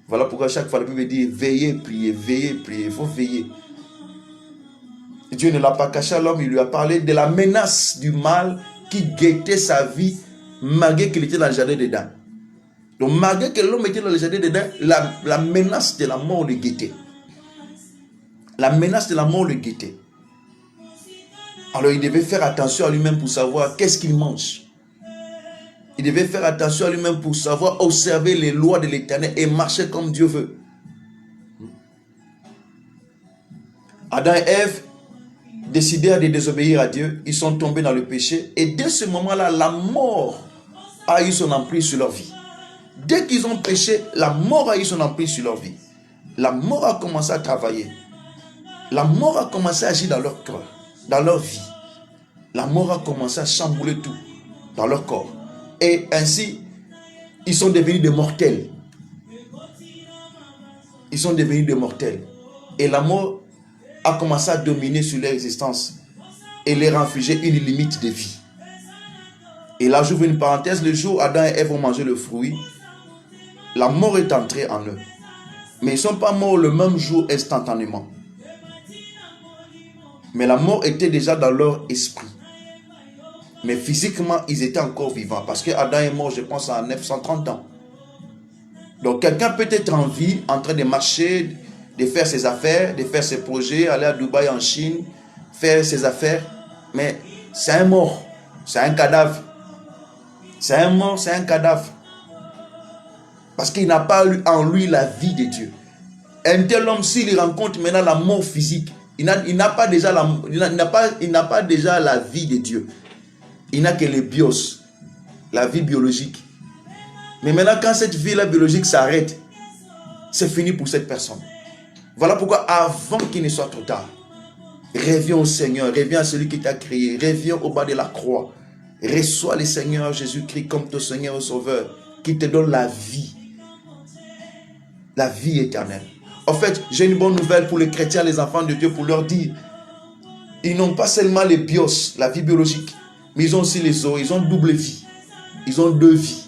Voilà pourquoi chaque fois la Bible dit, veillez, priez, veillez, priez. Il faut veiller. Dieu ne l'a pas caché à l'homme, il lui a parlé de la menace du mal qui guettait sa vie malgré qu'il était dans le jardin d'Éden. Donc malgré que l'homme était dans le jardin d'Éden, la menace de la mort le guettait. La menace de la mort le guettait. Alors il devait faire attention à lui-même pour savoir qu'est-ce qu'il mange. Il devait faire attention à lui-même pour savoir observer les lois de l'Éternel et marcher comme Dieu veut. Adam et Ève décidèrent de désobéir à Dieu. Ils sont tombés dans le péché. Et dès ce moment-là, la mort a eu son emprise sur leur vie. Dès qu'ils ont péché, la mort a eu son emprise sur leur vie. La mort a commencé à travailler. La mort a commencé à agir dans leur cœur, dans leur vie. La mort a commencé à chambouler tout dans leur corps. Et ainsi, ils sont devenus des mortels. Ils sont devenus des mortels. Et la mort a commencé à dominer sur leur existence et leur infliger une limite de vie. Et là, j'ouvre une parenthèse. Le jour où Adam et Ève ont mangé le fruit, la mort est entrée en eux. Mais ils ne sont pas morts le même jour instantanément. Mais la mort était déjà dans leur esprit. Mais physiquement, ils étaient encore vivants. Parce que Adam est mort, je pense, à 930 ans. Donc quelqu'un peut être en vie, en train de marcher, de faire ses affaires, de faire ses projets, aller à Dubaï, en Chine, faire ses affaires. Mais c'est un mort, c'est un cadavre. C'est un mort, c'est un cadavre. Parce qu'il n'a pas en lui la vie de Dieu. Un tel homme, s'il rencontre maintenant la mort physique, il n'a pas déjà la vie de Dieu. Il n'a que le bios, la vie biologique. Mais maintenant, quand cette vie-là biologique s'arrête, c'est fini pour cette personne. Voilà pourquoi, avant qu'il ne soit trop tard, reviens au Seigneur, reviens à celui qui t'a créé, reviens au bas de la croix. Reçois le Seigneur Jésus-Christ comme ton Seigneur et Sauveur, qui te donne la vie éternelle. En fait, j'ai une bonne nouvelle pour les chrétiens, les enfants de Dieu, pour leur dire, ils n'ont pas seulement les bios, la vie biologique, mais ils ont aussi les os, ils ont double vie. Ils ont deux vies.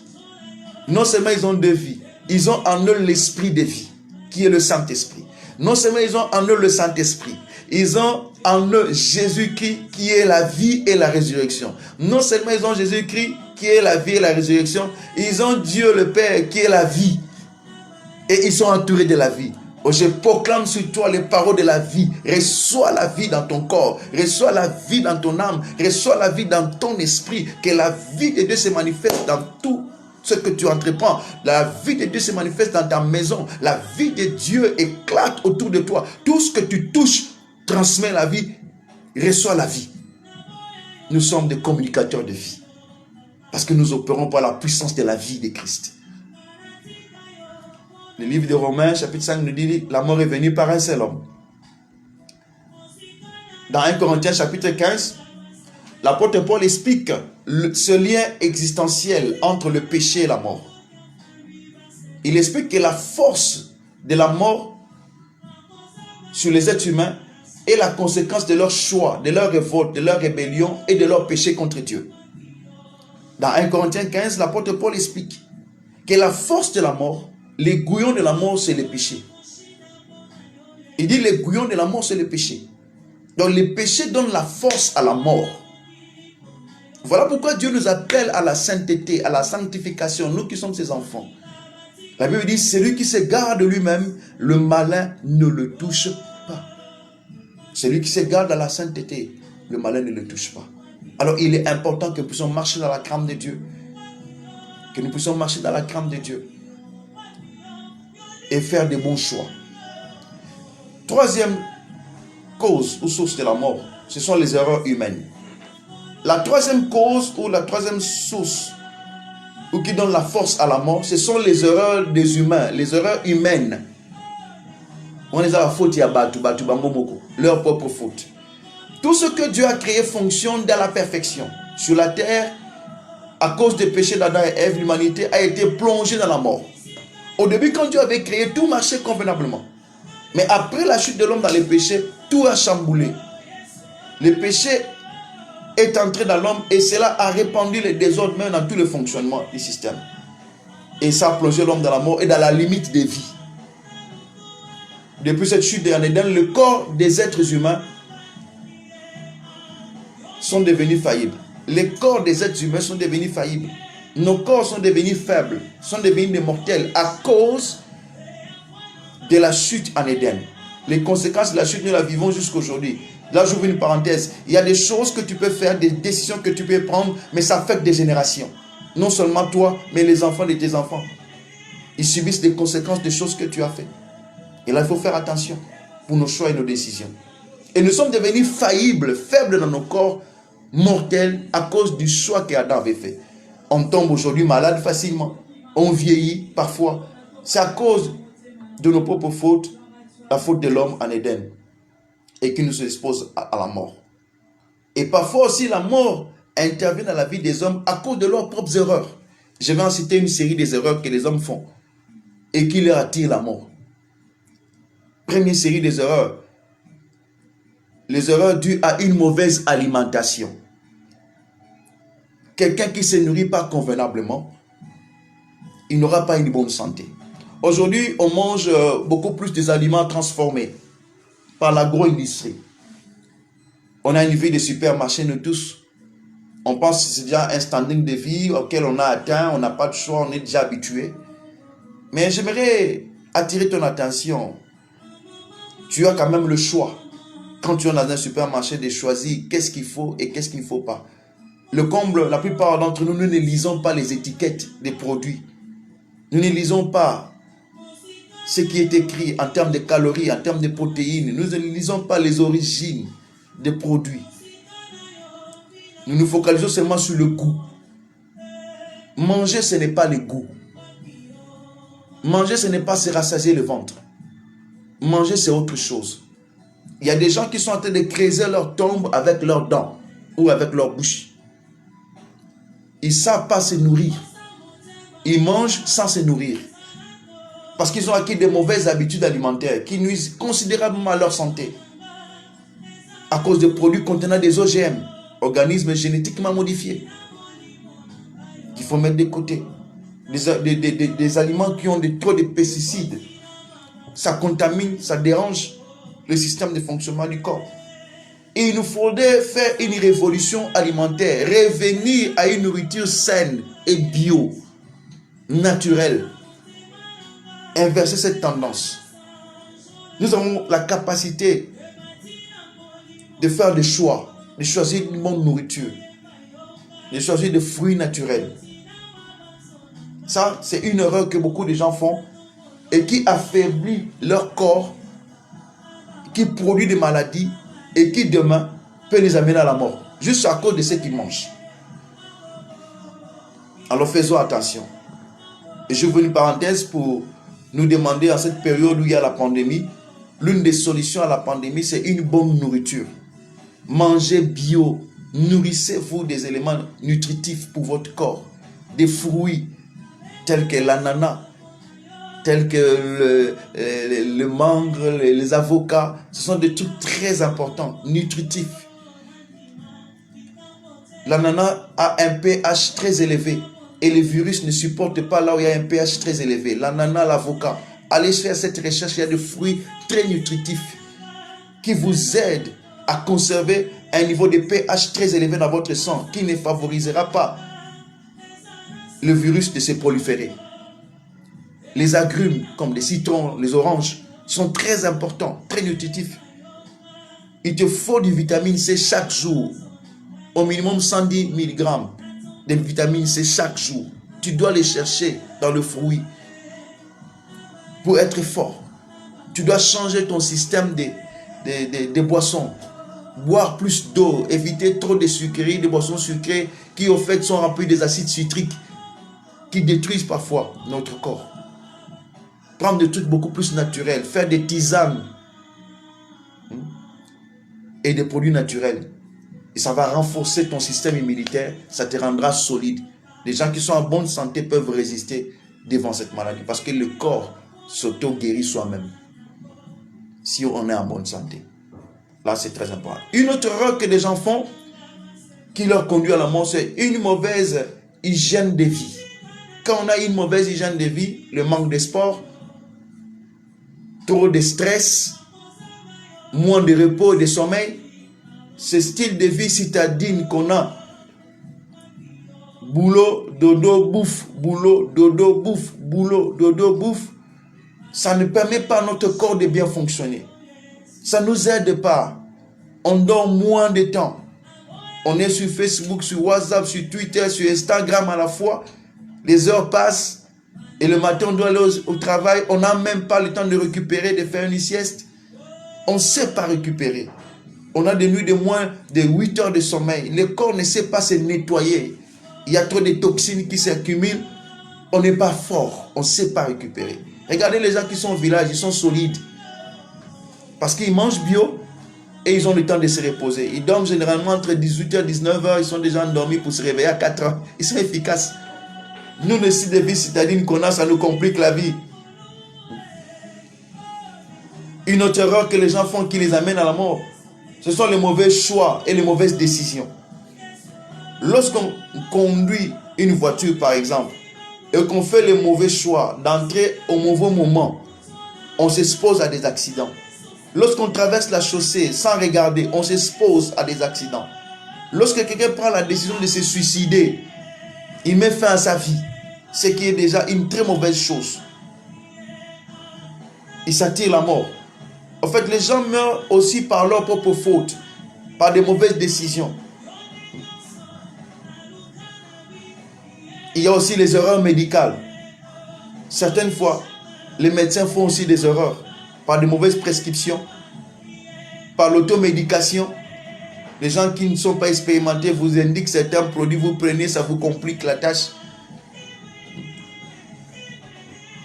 Non seulement ils ont deux vies, ils ont en eux l'esprit de vie, qui est le Saint-Esprit. Non seulement ils ont en eux le Saint-Esprit, ils ont en eux Jésus-Christ qui est la vie et la résurrection. Non seulement ils ont Jésus-Christ qui est la vie et la résurrection, ils ont Dieu le Père qui est la vie. Et ils sont entourés de la vie. Je proclame sur toi les paroles de la vie. Reçois la vie dans ton corps. Reçois la vie dans ton âme. Reçois la vie dans ton esprit. Que la vie de Dieu se manifeste dans tout ce que tu entreprends. La vie de Dieu se manifeste dans ta maison. La vie de Dieu éclate autour de toi. Tout ce que tu touches transmet la vie. Reçois la vie. Nous sommes des communicateurs de vie. Parce que nous opérons par la puissance de la vie de Christ. Le livre de Romains, chapitre 5, nous dit la mort est venue par un seul homme. Dans 1 Corinthiens, chapitre 15, l'apôtre Paul explique ce lien existentiel entre le péché et la mort. Il explique que la force de la mort sur les êtres humains est la conséquence de leur choix, de leur révolte, de leur rébellion et de leur péché contre Dieu. Dans 1 Corinthiens 15, l'apôtre Paul explique que la force de la mort, les gouillons de la mort, c'est le péché. Il dit les gouillons de la mort, c'est le péché. Donc le péché donne la force à la mort. Voilà pourquoi Dieu nous appelle à la sainteté, à la sanctification, nous qui sommes ses enfants. La Bible dit, celui qui se garde lui-même, le malin ne le touche pas. Celui qui se garde à la sainteté, le malin ne le touche pas. Alors il est important que nous puissions marcher dans la crainte de Dieu. Que nous puissions marcher dans la crainte de Dieu. Et faire des bons choix. Troisième cause ou source de la mort, ce sont les erreurs humaines. La troisième cause ou la troisième source ou qui donne la force à la mort, ce sont les erreurs des humains, les erreurs humaines. On les a la faute, il y a leur propre faute. Tout ce que Dieu a créé fonctionne dans la perfection. Sur la terre, À cause des péchés d'Adam et Ève, l'humanité a été plongée dans la mort. Au début, quand Dieu avait créé, tout marchait convenablement. Mais après la chute de l'homme dans les péchés, tout a chamboulé. Le péché est entré dans l'homme et cela a répandu les désordres même dans tout le fonctionnement du système. Et ça a plongé l'homme dans la mort et dans la limite des vies. Depuis cette chute en Éden, le corps des êtres humains sont devenus faillibles. Les corps des êtres humains sont devenus faillibles. Nos corps sont devenus faibles, sont devenus des mortels à cause de la chute en Éden. Les conséquences de la chute, nous la vivons jusqu'à aujourd'hui. Là, j'ouvre une parenthèse. Il y a des choses que tu peux faire, des décisions que tu peux prendre, mais ça affecte des générations. Non seulement toi, mais les enfants de tes enfants. Ils subissent les conséquences des choses que tu as faites. Et là, il faut faire attention pour nos choix et nos décisions. Et nous sommes devenus faillibles, faibles dans nos corps, mortels, à cause du choix qu'Adam avait fait. On tombe aujourd'hui malade facilement. On vieillit parfois. C'est à cause de nos propres fautes, la faute de l'homme en Éden, et qui nous expose à la mort. Et parfois aussi, la mort intervient dans la vie des hommes à cause de leurs propres erreurs. Je vais en citer une série des erreurs que les hommes font et qui leur attirent la mort. Première série des erreurs. Les erreurs dues à une mauvaise alimentation. Quelqu'un qui ne se nourrit pas convenablement, il n'aura pas une bonne santé. Aujourd'hui, on mange beaucoup plus des aliments transformés par l'agro-industrie. On a une vie de supermarché, nous tous. On pense que c'est déjà un standing de vie auquel on a atteint, on n'a pas de choix, on est déjà habitué. Mais j'aimerais attirer ton attention. Tu as quand même le choix. Quand tu es dans un supermarché, de choisir qu'est-ce qu'il faut et qu'est-ce qu'il ne faut pas. Le comble, la plupart d'entre nous, nous ne lisons pas les étiquettes des produits. Nous ne lisons pas ce qui est écrit en termes de calories, en termes de protéines. Nous ne lisons pas les origines des produits. Nous nous focalisons seulement sur le goût. Manger, ce n'est pas le goût. Manger, ce n'est pas se rassasier le ventre. Manger, c'est autre chose. Il y a des gens qui sont en train de creuser leur tombe avec leurs dents ou avec leur bouche. Ils ne savent pas se nourrir. Ils mangent sans se nourrir. Parce qu'ils ont acquis de mauvaises habitudes alimentaires qui nuisent considérablement à leur santé. À cause de produits contenant des OGM, organismes génétiquement modifiés, qu'il faut mettre de côté. Des aliments qui ont trop de pesticides. Ça contamine, ça dérange le système de fonctionnement du corps. Et il nous faudrait faire une révolution alimentaire, revenir à une nourriture saine et bio, naturelle. Inverser cette tendance. Nous avons la capacité de faire des choix, de choisir une bonne nourriture, de choisir des fruits naturels. Ça, c'est une erreur que beaucoup de gens font et qui affaiblit leur corps, qui produit des maladies et qui demain peut les amener à la mort, juste à cause de ce qu'ils mangent. Alors faisons attention. Et je vous une parenthèse pour nous demander en cette période où il y a la pandémie, l'une des solutions à la pandémie, c'est une bonne nourriture. Mangez bio, nourrissez-vous des éléments nutritifs pour votre corps, des fruits tels que l'ananas, tels que le mangue, les avocats. Ce sont des trucs très importants, nutritifs. L'ananas a un pH très élevé et les virus ne supportent pas là où il y a un pH très élevé. L'ananas, l'avocat. Allez faire cette recherche, il y a des fruits très nutritifs qui vous aident à conserver un niveau de pH très élevé dans votre sang qui ne favorisera pas le virus de se proliférer. Les agrumes comme les citrons, les oranges sont très importants, très nutritifs. Il te faut du vitamine C chaque jour, au minimum 110 mg de vitamine C chaque jour. Tu dois les chercher dans le fruit pour être fort. Tu dois changer ton système de boissons. Boire plus d'eau, éviter trop de sucreries, de boissons sucrées qui au fait sont remplies des acides citriques qui détruisent parfois notre corps. Prendre des trucs beaucoup plus naturels, faire des tisanes et des produits naturels. Et ça va renforcer ton système immunitaire, ça te rendra solide. Les gens qui sont en bonne santé peuvent résister devant cette maladie parce que le corps s'auto-guérit soi-même si on est en bonne santé. Là, c'est très important. Une autre erreur que les gens font qui leur conduit à la mort, c'est une mauvaise hygiène de vie. Quand on a une mauvaise hygiène de vie, le manque de sport, trop de stress, moins de repos et de sommeil, ce style de vie citadine qu'on a, boulot, dodo, bouffe, boulot, dodo, bouffe, boulot, dodo, bouffe, ça ne permet pas à notre corps de bien fonctionner. Ça ne nous aide pas. On dort moins de temps. On est sur Facebook, sur WhatsApp, sur Twitter, sur Instagram à la fois. Les heures passent et le matin on doit aller au travail. On n'a même pas le temps de récupérer, de faire une sieste. On ne sait pas récupérer. On a des nuits de moins de 8 heures de sommeil. Le corps ne sait pas se nettoyer. Il y a trop de toxines qui s'accumulent. On n'est pas fort. On ne sait pas récupérer. Regardez les gens qui sont au village, ils sont solides. Parce qu'ils mangent bio et ils ont le temps de se reposer. Ils dorment généralement entre 18h et 19h. Ils sont déjà endormis pour se réveiller à 4h. Ils sont efficaces. Nous, le style de vie citadine qu'on a, ça nous complique la vie. Une autre erreur que les gens font qui les amène à la mort, ce sont les mauvais choix et les mauvaises décisions. Lorsqu'on conduit une voiture, par exemple, et qu'on fait les mauvais choix d'entrer au mauvais moment, on s'expose à des accidents. Lorsqu'on traverse la chaussée sans regarder, on s'expose à des accidents. Lorsque quelqu'un prend la décision de se suicider, il met fin à sa vie, ce qui est déjà une très mauvaise chose. Il s'attire la mort. En fait, les gens meurent aussi par leur propre faute, par des mauvaises décisions. Il y a aussi les erreurs médicales. Certaines fois, les médecins font aussi des erreurs par de mauvaises prescriptions, par l'automédication. Les gens qui ne sont pas expérimentés vous indiquent certains produits, vous prenez, ça vous complique la tâche.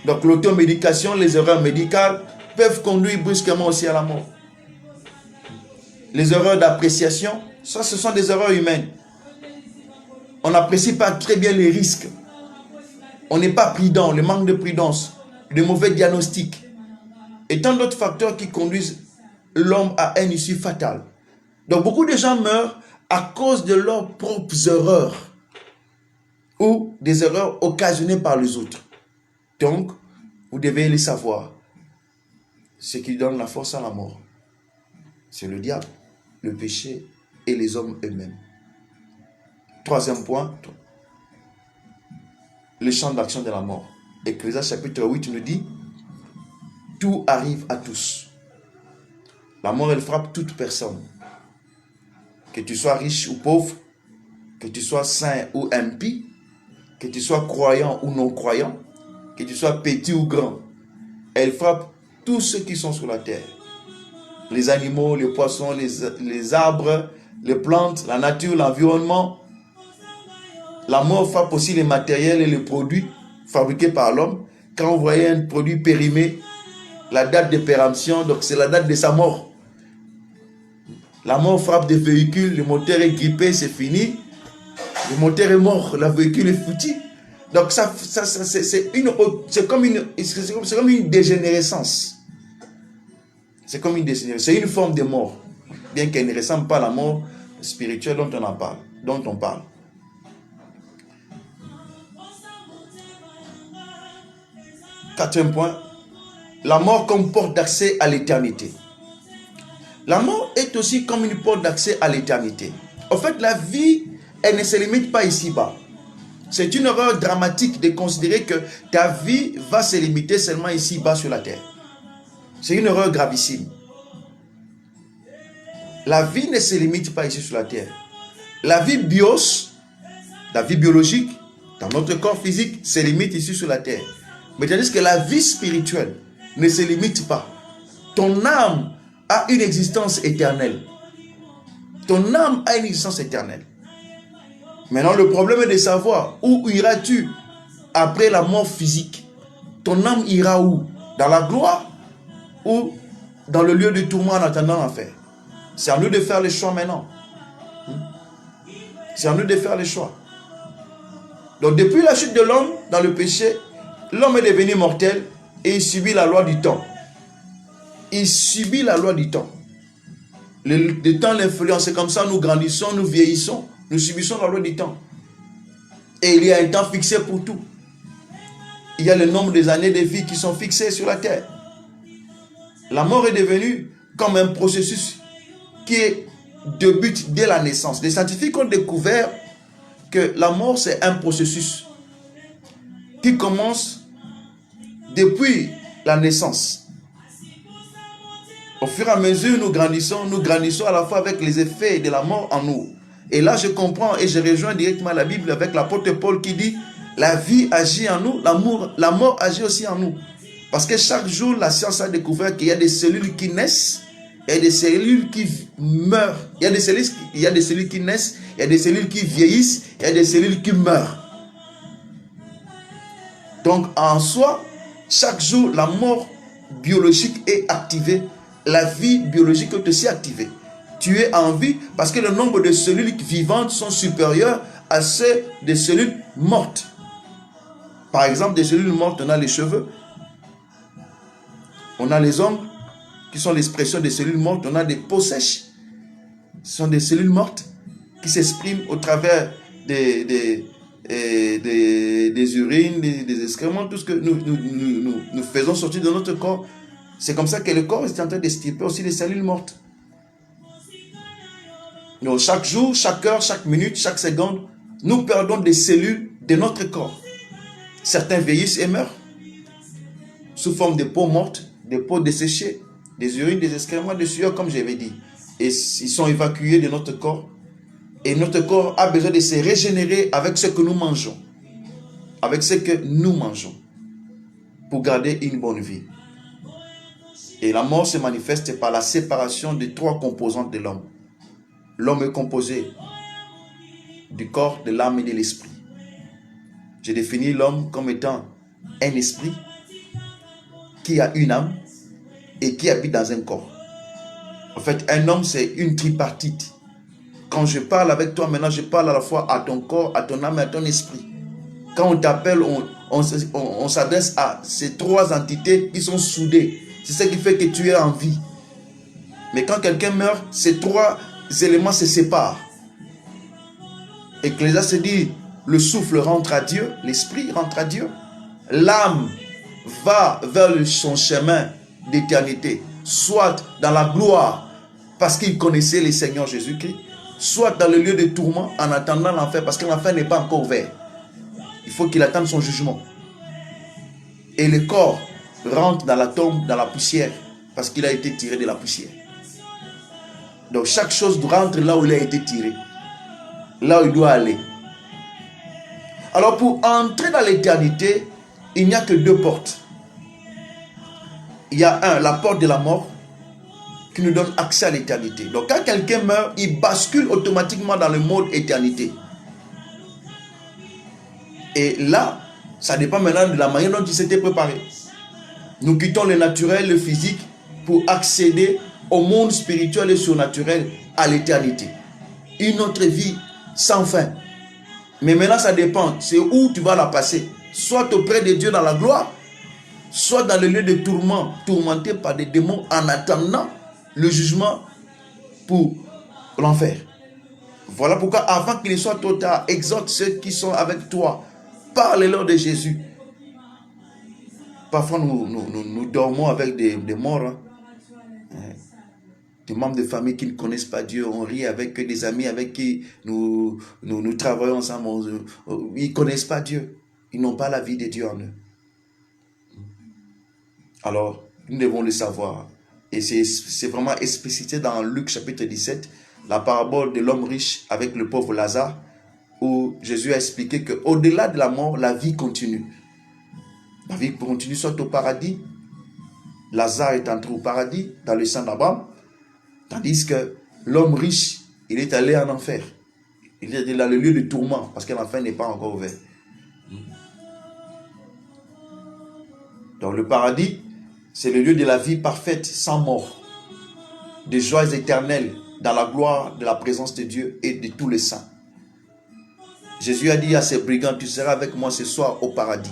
Donc l'automédication, les erreurs médicales peuvent conduire brusquement aussi à la mort. Les erreurs d'appréciation, ça ce sont des erreurs humaines. On n'apprécie pas très bien les risques. On n'est pas prudent, le manque de prudence, de mauvais diagnostics et tant d'autres facteurs qui conduisent l'homme à une issue fatale. Donc beaucoup de gens meurent à cause de leurs propres erreurs ou des erreurs occasionnées par les autres. Donc, vous devez les savoir. Ce qui donne la force à la mort, c'est le diable, le péché et les hommes eux-mêmes. Troisième point, le champ d'action de la mort. Ecclésiaste chapitre 8 nous dit, tout arrive à tous. La mort, elle frappe toute personne. Que tu sois riche ou pauvre, que tu sois saint ou impie, que tu sois croyant ou non croyant, que tu sois petit ou grand, elle frappe tous ceux qui sont sur la terre. Les animaux, les poissons, les arbres, les plantes, la nature, l'environnement. La mort frappe aussi les matériels et les produits fabriqués par l'homme. Quand vous voyez un produit périmé, la date de péremption, donc c'est la date de sa mort. La mort frappe des véhicules, le moteur est grippé, c'est fini. Le moteur est mort, le véhicule est foutu. Donc c'est comme une dégénérescence. C'est comme une dégénérescence. C'est une forme de mort. Bien qu'elle ne ressemble pas à la mort spirituelle dont on parle. Quatrième point, la mort comme porte d'accès à l'éternité. La mort est aussi comme une porte d'accès à l'éternité. En fait, la vie, elle ne se limite pas ici-bas. C'est une erreur dramatique de considérer que ta vie va se limiter seulement ici-bas sur la terre. C'est une erreur gravissime. La vie ne se limite pas ici sur la terre. La vie biologique, dans notre corps physique, se limite ici sur la terre. Mais tandis que la vie spirituelle ne se limite pas. Ton âme a une existence éternelle. Ton âme a une existence éternelle. Maintenant, le problème est de savoir où iras-tu après la mort physique. Ton âme ira où? Dans la gloire ou dans le lieu de tourment en attendant l'enfer? C'est à nous de faire le choix maintenant. C'est à nous de faire le choix. Donc depuis la chute de l'homme dans le péché, l'homme est devenu mortel et il subit la loi du temps. Il subit la loi du temps. Le temps l'influence, c'est comme ça nous grandissons, nous vieillissons, nous subissons la loi du temps. Et il y a un temps fixé pour tout. Il y a le nombre des années de vie qui sont fixées sur la terre. La mort est devenue comme un processus qui débute dès la naissance. Les scientifiques ont découvert que la mort, c'est un processus qui commence depuis la naissance. Au fur et à mesure, nous grandissons à la fois avec les effets de la mort en nous. Et là, je comprends et je rejoins directement la Bible avec l'apôtre Paul qui dit la vie agit en nous, la mort agit aussi en nous. Parce que chaque jour, la science a découvert qu'il y a des cellules qui naissent, il y a des cellules qui meurent. Il y a des cellules qui naissent, il y a des cellules qui vieillissent, il y a des cellules qui meurent. Donc, en soi, chaque jour, la mort biologique est activée. La vie biologique est aussi activée. Tu es en vie parce que le nombre de cellules vivantes sont supérieurs à ceux des cellules mortes. Par exemple, des cellules mortes, on a les cheveux, on a les ongles, qui sont l'expression des cellules mortes, on a des peaux sèches, ce sont des cellules mortes qui s'expriment au travers des urines, des excréments, tout ce que nous faisons sortir de notre corps. C'est comme ça que le corps est en train d'extirper aussi les cellules mortes. Donc chaque jour, chaque heure, chaque minute, chaque seconde, nous perdons des cellules de notre corps. Certains vieillissent et meurent sous forme de peaux mortes, des peaux desséchées, des urines, des excréments, des sueurs, comme j'avais dit. Et ils sont évacués de notre corps. Et notre corps a besoin de se régénérer avec ce que nous mangeons. Avec ce que nous mangeons. Pour garder une bonne vie. Et la mort se manifeste par la séparation des trois composantes de l'homme. L'homme est composé du corps, de l'âme et de l'esprit. J'ai défini l'homme comme étant un esprit qui a une âme et qui habite dans un corps. En fait, un homme, c'est une tripartite. Quand je parle avec toi, maintenant, je parle à la fois à ton corps, à ton âme et à ton esprit. Quand on t'appelle, on s'adresse à ces trois entités qui sont soudées. C'est ce qui fait que tu es en vie. Mais quand quelqu'un meurt, ces trois éléments se séparent. Ecclésiaste se dit, le souffle rentre à Dieu, l'esprit rentre à Dieu. L'âme va vers son chemin d'éternité, soit dans la gloire, parce qu'il connaissait le Seigneur Jésus-Christ, soit dans le lieu de tourment, en attendant l'enfer, parce que l'enfer n'est pas encore ouvert. Il faut qu'il attende son jugement. Et le corps rentre dans la tombe, dans la poussière, parce qu'il a été tiré de la poussière. Donc chaque chose rentre là où il a été tiré, là où il doit aller. Alors pour entrer dans l'éternité, il n'y a que deux portes. Il y a la porte de la mort, qui nous donne accès à l'éternité. Donc quand quelqu'un meurt, il bascule automatiquement dans le mode éternité. Et là, ça dépend maintenant de la manière dont il s'était préparé. Nous quittons le naturel, le physique, pour accéder au monde spirituel et surnaturel, à l'éternité. Une autre vie sans fin. Mais maintenant, ça dépend. C'est où tu vas la passer. Soit auprès de Dieu dans la gloire, soit dans le lieu de tourment, tourmenté par des démons en attendant le jugement pour l'enfer. Voilà pourquoi, avant qu'il ne soit trop tard, exhorte ceux qui sont avec toi. Parle-leur de Jésus. Parfois, nous dormons avec des morts. Hein. Des membres de famille qui ne connaissent pas Dieu. On rit avec des amis avec qui nous travaillons ensemble. Ils ne connaissent pas Dieu. Ils n'ont pas la vie de Dieu en eux. Alors, nous devons le savoir. Et c'est vraiment explicité dans Luc chapitre 17, la parabole de l'homme riche avec le pauvre Lazare, où Jésus a expliqué qu'au-delà de la mort, la vie continue. La vie continue soit au paradis. Lazare est entré au paradis, dans le sang d'Abraham. Tandis que l'homme riche, il est allé en enfer. Il est dans le lieu de tourment, parce que l'enfer n'est pas encore ouvert. Donc le paradis, c'est le lieu de la vie parfaite, sans mort. De joies éternelles, dans la gloire de la présence de Dieu et de tous les saints. Jésus a dit à ses brigands, tu seras avec moi ce soir au paradis.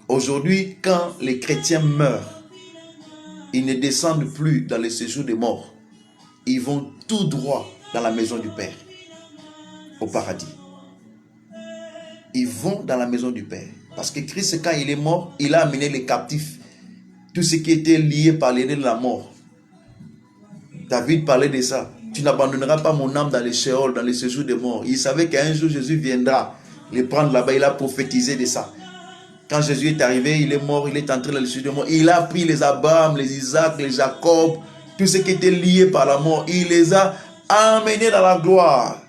Aujourd'hui, quand les chrétiens meurent, ils ne descendent plus dans le séjour des morts. Ils vont tout droit dans la maison du Père, au paradis. Ils vont dans la maison du Père. Parce que Christ, quand il est mort, il a amené les captifs. Tout ce qui était lié par l'année de la mort. David parlait de ça. Tu n'abandonneras pas mon âme dans les Sheol, dans les séjours des morts. Il savait qu'un jour Jésus viendra les prendre là-bas. Il a prophétisé de ça. Quand Jésus est arrivé, il est mort, il est entré dans les séjours des morts. Il a pris les Abraham, les Isaac, les Jacob, tout ce qui était lié par la mort. Il les a emmenés dans la gloire.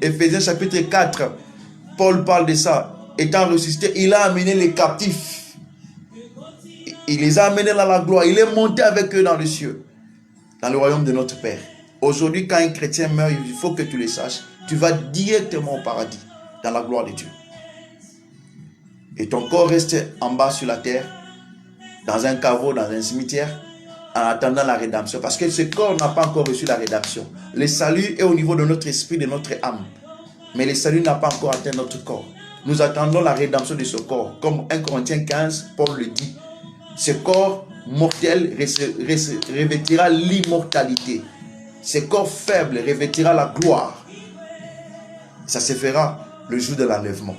Éphésiens chapitre 4, Paul parle de ça. Étant ressuscité, il a amené les captifs. Il les a amenés dans la gloire. Il est monté avec eux dans les cieux, dans le royaume de notre Père. Aujourd'hui, quand un chrétien meurt, il faut que tu le saches. Tu vas directement au paradis, dans la gloire de Dieu. Et ton corps reste en bas sur la terre, dans un caveau, dans un cimetière, en attendant la rédemption. Parce que ce corps n'a pas encore reçu la rédemption. Le salut est au niveau de notre esprit, de notre âme. Mais le salut n'a pas encore atteint notre corps. Nous attendons la rédemption de ce corps. Comme 1 Corinthiens 15, Paul le dit. Ce corps mortel revêtira l'immortalité. Ce corps faible revêtira la gloire. Ça se fera le jour de l'enlèvement.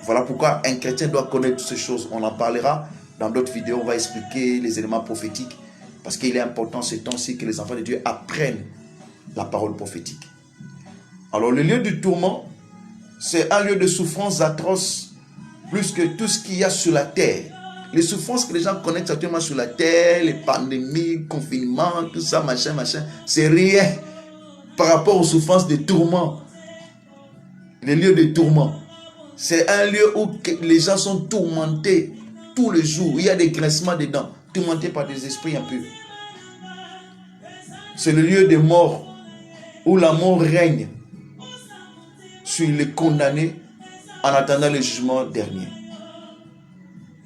Voilà pourquoi un chrétien doit connaître toutes ces choses. On en parlera dans d'autres vidéos. On va expliquer les éléments prophétiques. Parce qu'il est important ce temps-ci que les enfants de Dieu apprennent la parole prophétique. Alors le lieu du tourment, c'est un lieu de souffrance atroce, plus que tout ce qu'il y a sur la terre. Les souffrances que les gens connaissent actuellement sur la terre, les pandémies, confinements, tout ça, machin, c'est rien par rapport aux souffrances de tourment. Les lieux de tourment. C'est un lieu où les gens sont tourmentés tous les jours. Il y a des grincements dedans, tourmentés par des esprits impurs. C'est le lieu de mort, où la mort règne sur les condamnés en attendant le jugement dernier.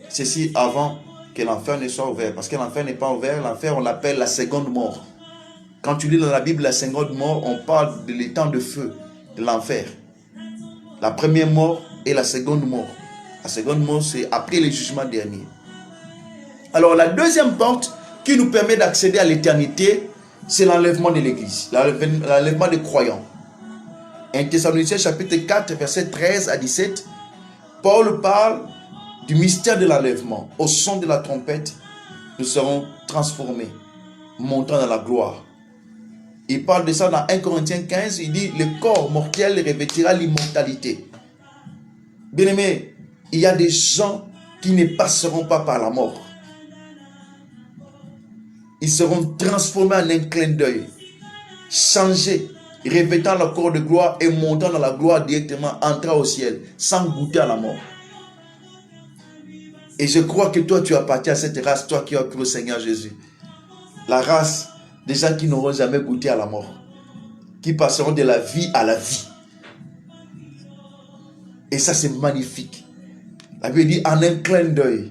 Ceci avant que l'enfer ne soit ouvert. Parce que l'enfer n'est pas ouvert. L'enfer, on l'appelle la seconde mort. Quand tu lis dans la Bible la seconde mort, on parle de l'étang de feu de l'enfer. La première mort et la seconde mort. La seconde mort, c'est après le jugement dernier. Alors, la deuxième porte qui nous permet d'accéder à l'éternité, c'est l'enlèvement de l'Église. L'enlèvement des croyants. 1 Thessaloniciens chapitre 4, verset 13 à 17, Paul parle du mystère de l'enlèvement. Au son de la trompette, nous serons transformés, montant dans la gloire. Il parle de ça dans 1 Corinthiens 15, il dit, le corps mortel revêtira l'immortalité. Bien-aimés, il y a des gens qui ne passeront pas par la mort. Ils seront transformés en un clin d'œil, changés, revêtant le corps de gloire et montant dans la gloire directement, entrant au ciel, sans goûter à la mort. Et je crois que toi, tu appartiens à cette race, toi qui as cru au Seigneur Jésus. La race des gens qui n'auront jamais goûté à la mort, qui passeront de la vie à la vie. Et ça, c'est magnifique. La Bible dit en un clin d'œil.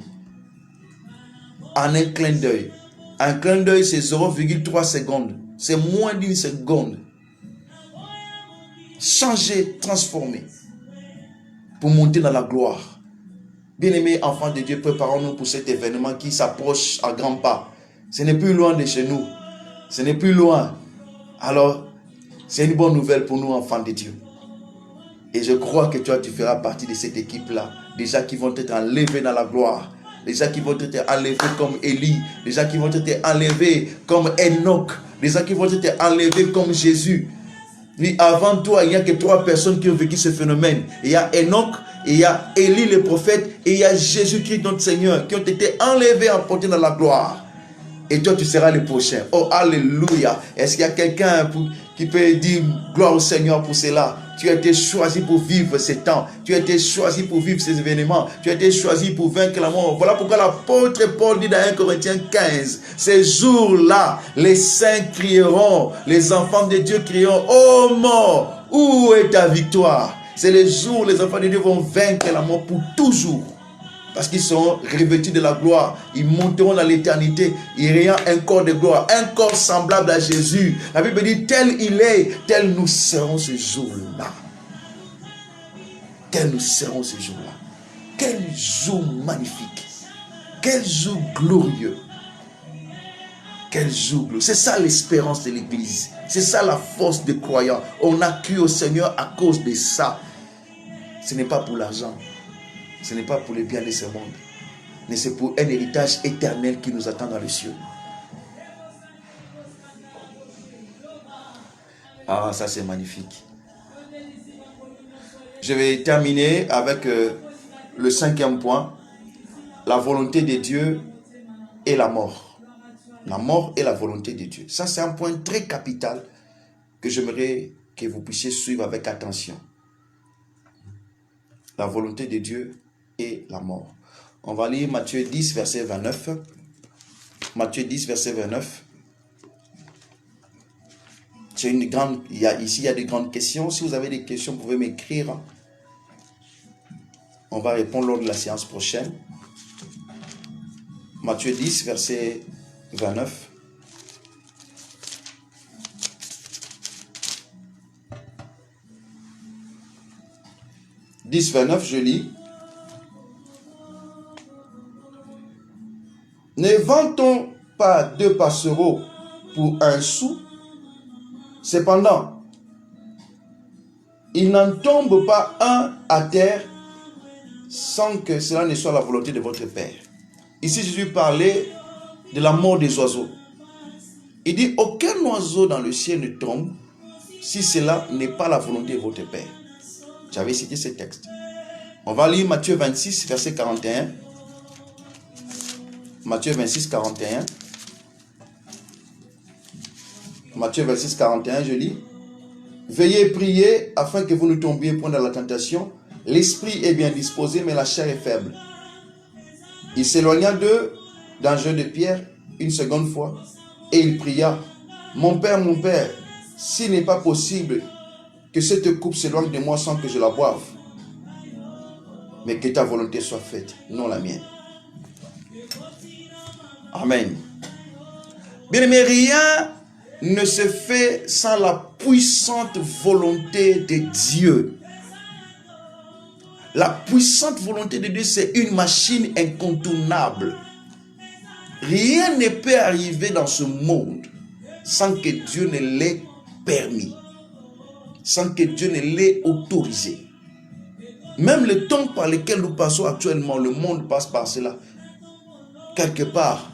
En un clin d'œil. Un clin d'œil, c'est 0,3 secondes. C'est moins d'une seconde. Changer, transformer. Pour monter dans la gloire. Bien-aimés enfants de Dieu, préparons-nous pour cet événement qui s'approche à grands pas. Ce n'est plus loin de chez nous. Ce n'est plus loin. Alors, c'est une bonne nouvelle pour nous, enfants de Dieu. Et je crois que toi, tu feras partie de cette équipe-là. Des gens qui vont être enlevés dans la gloire. Des gens qui vont être enlevés comme Élie. Des gens qui vont être enlevés comme Enoch. Des gens qui vont être enlevés comme Jésus. Oui, avant toi, il n'y a que 3 personnes qui ont vécu ce phénomène. Il y a Enoch, il y a Élie le prophète, et il y a Jésus-Christ notre Seigneur, qui ont été enlevés, emportés dans la gloire. Et toi, tu seras le prochain. Oh, alléluia. Est-ce qu'il y a quelqu'un qui peut dire gloire au Seigneur pour cela? Tu as été choisi pour vivre ces temps. Tu as été choisi pour vivre ces événements. Tu as été choisi pour vaincre la mort. Voilà pourquoi l'apôtre Paul dit dans 1 Corinthiens 15, ces jours-là, les saints crieront, les enfants de Dieu crieront, ô mort, où est ta victoire? C'est les jours où les enfants de Dieu vont vaincre la mort pour toujours. Parce qu'ils seront revêtus de la gloire. Ils monteront dans l'éternité. Il y aura un corps de gloire. Un corps semblable à Jésus. La Bible dit, tel il est, tel nous serons ce jour-là. quel nous serons ce jour-là. Quel jour magnifique. Quel jour glorieux. Quel jour glorieux. C'est ça l'espérance de l'Église. C'est ça la force des croyants. On a cru au Seigneur à cause de ça. Ce n'est pas pour l'argent. Ce n'est pas pour les biens de ce monde. Mais c'est pour un héritage éternel qui nous attend dans les cieux. Ah, ça c'est magnifique. Je vais terminer avec le 5e point. La volonté de Dieu et la mort. La mort et la volonté de Dieu. Ça c'est un point très capital que j'aimerais que vous puissiez suivre avec attention. La volonté de Dieu et la mort. On va lire Matthieu 10, verset 29. Matthieu 10, verset 29. C'est une grande, ici, il y a des grandes questions. Si vous avez des questions, vous pouvez m'écrire. On va répondre lors de la séance prochaine. Matthieu 10, verset 29. « 10, 29, je lis. Ne vend-on pas 2 passereaux pour 1 sou? Cependant, il n'en tombe pas un à terre sans que cela ne soit la volonté de votre Père. » Ici, Jésus parlait de la mort des oiseaux. Il dit, aucun oiseau dans le ciel ne tombe si cela n'est pas la volonté de votre Père. J'avais cité ce texte. On va lire Matthieu 26, verset 41. Matthieu 26, 41. Matthieu 26, 41, je lis. Veillez et priez afin que vous ne tombiez point dans la tentation. L'esprit est bien disposé, mais la chair est faible. Il s'éloigna d'eux d'un jeu de pierre une seconde fois, et il pria, mon Père, s'il n'est pas possible que cette coupe s'éloigne de moi sans que je la boive, mais que ta volonté soit faite, non la mienne. Amen. Bien-aimé, rien ne se fait sans la puissante volonté de Dieu. La puissante volonté de Dieu, c'est une machine incontournable. Rien ne peut arriver dans ce monde sans que Dieu ne l'ait permis, sans que Dieu ne l'ait autorisé. Même le temps par lequel nous passons actuellement, le monde passe par cela. Quelque part,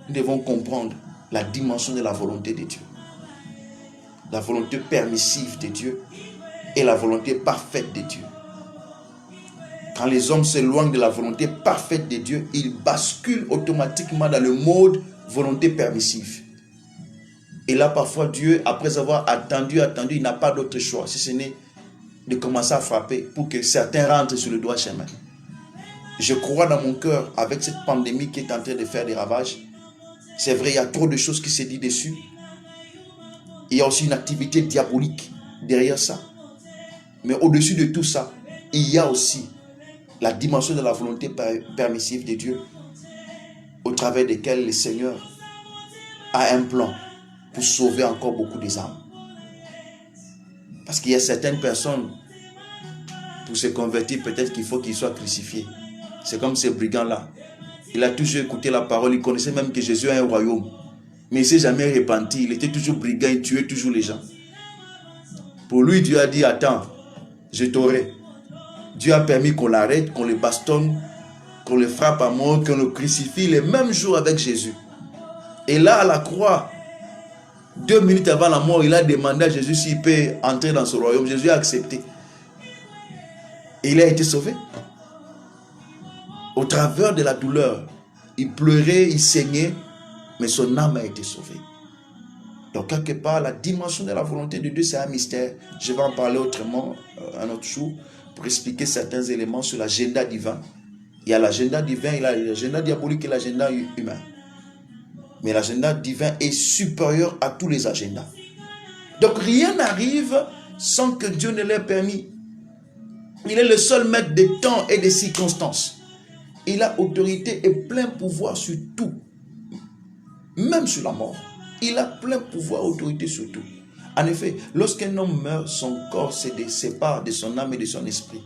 nous devons comprendre la dimension de la volonté de Dieu. La volonté permissive de Dieu et la volonté parfaite de Dieu. Quand les hommes s'éloignent de la volonté parfaite de Dieu, ils basculent automatiquement dans le mode volonté permissive. Et là, parfois, Dieu, après avoir attendu, il n'a pas d'autre choix, si ce n'est de commencer à frapper pour que certains rentrent sur le droit chemin. Je crois dans mon cœur, avec cette pandémie qui est en train de faire des ravages, c'est vrai, il y a trop de choses qui se disent dessus. Il y a aussi une activité diabolique derrière ça. Mais au-dessus de tout ça, il y a aussi la dimension de la volonté permissive de Dieu, au travers desquelles le Seigneur a un plan pour sauver encore beaucoup des âmes. Parce qu'il y a certaines personnes, pour se convertir, peut-être qu'il faut qu'ils soient crucifiés. C'est comme ce brigand-là. Il a toujours écouté la parole, il connaissait même que Jésus a un royaume. Mais il ne s'est jamais repenti, il était toujours brigand, il tuait toujours les gens. Pour lui, Dieu a dit, attends, je t'aurai. Dieu a permis qu'on l'arrête, qu'on le bastonne, qu'on le frappe à mort, qu'on le crucifie le même jour avec Jésus. Et là, à la croix, 2 minutes avant la mort, il a demandé à Jésus s'il peut entrer dans ce royaume. Jésus a accepté. Et il a été sauvé. Au travers de la douleur, il pleurait, il saignait, mais son âme a été sauvée. Donc, quelque part, la dimension de la volonté de Dieu, c'est un mystère. Je vais en parler autrement un autre jour pour expliquer certains éléments sur l'agenda divin. Il y a l'agenda divin, il y a l'agenda diabolique et l'agenda humain. Mais l'agenda divin est supérieur à tous les agendas. Donc, rien n'arrive sans que Dieu ne l'ait permis. Il est le seul maître des temps et des circonstances. Il a autorité et plein pouvoir sur tout. Même sur la mort. Il a plein pouvoir et autorité sur tout. En effet, lorsqu'un homme meurt, son corps se sépare de son âme et de son esprit.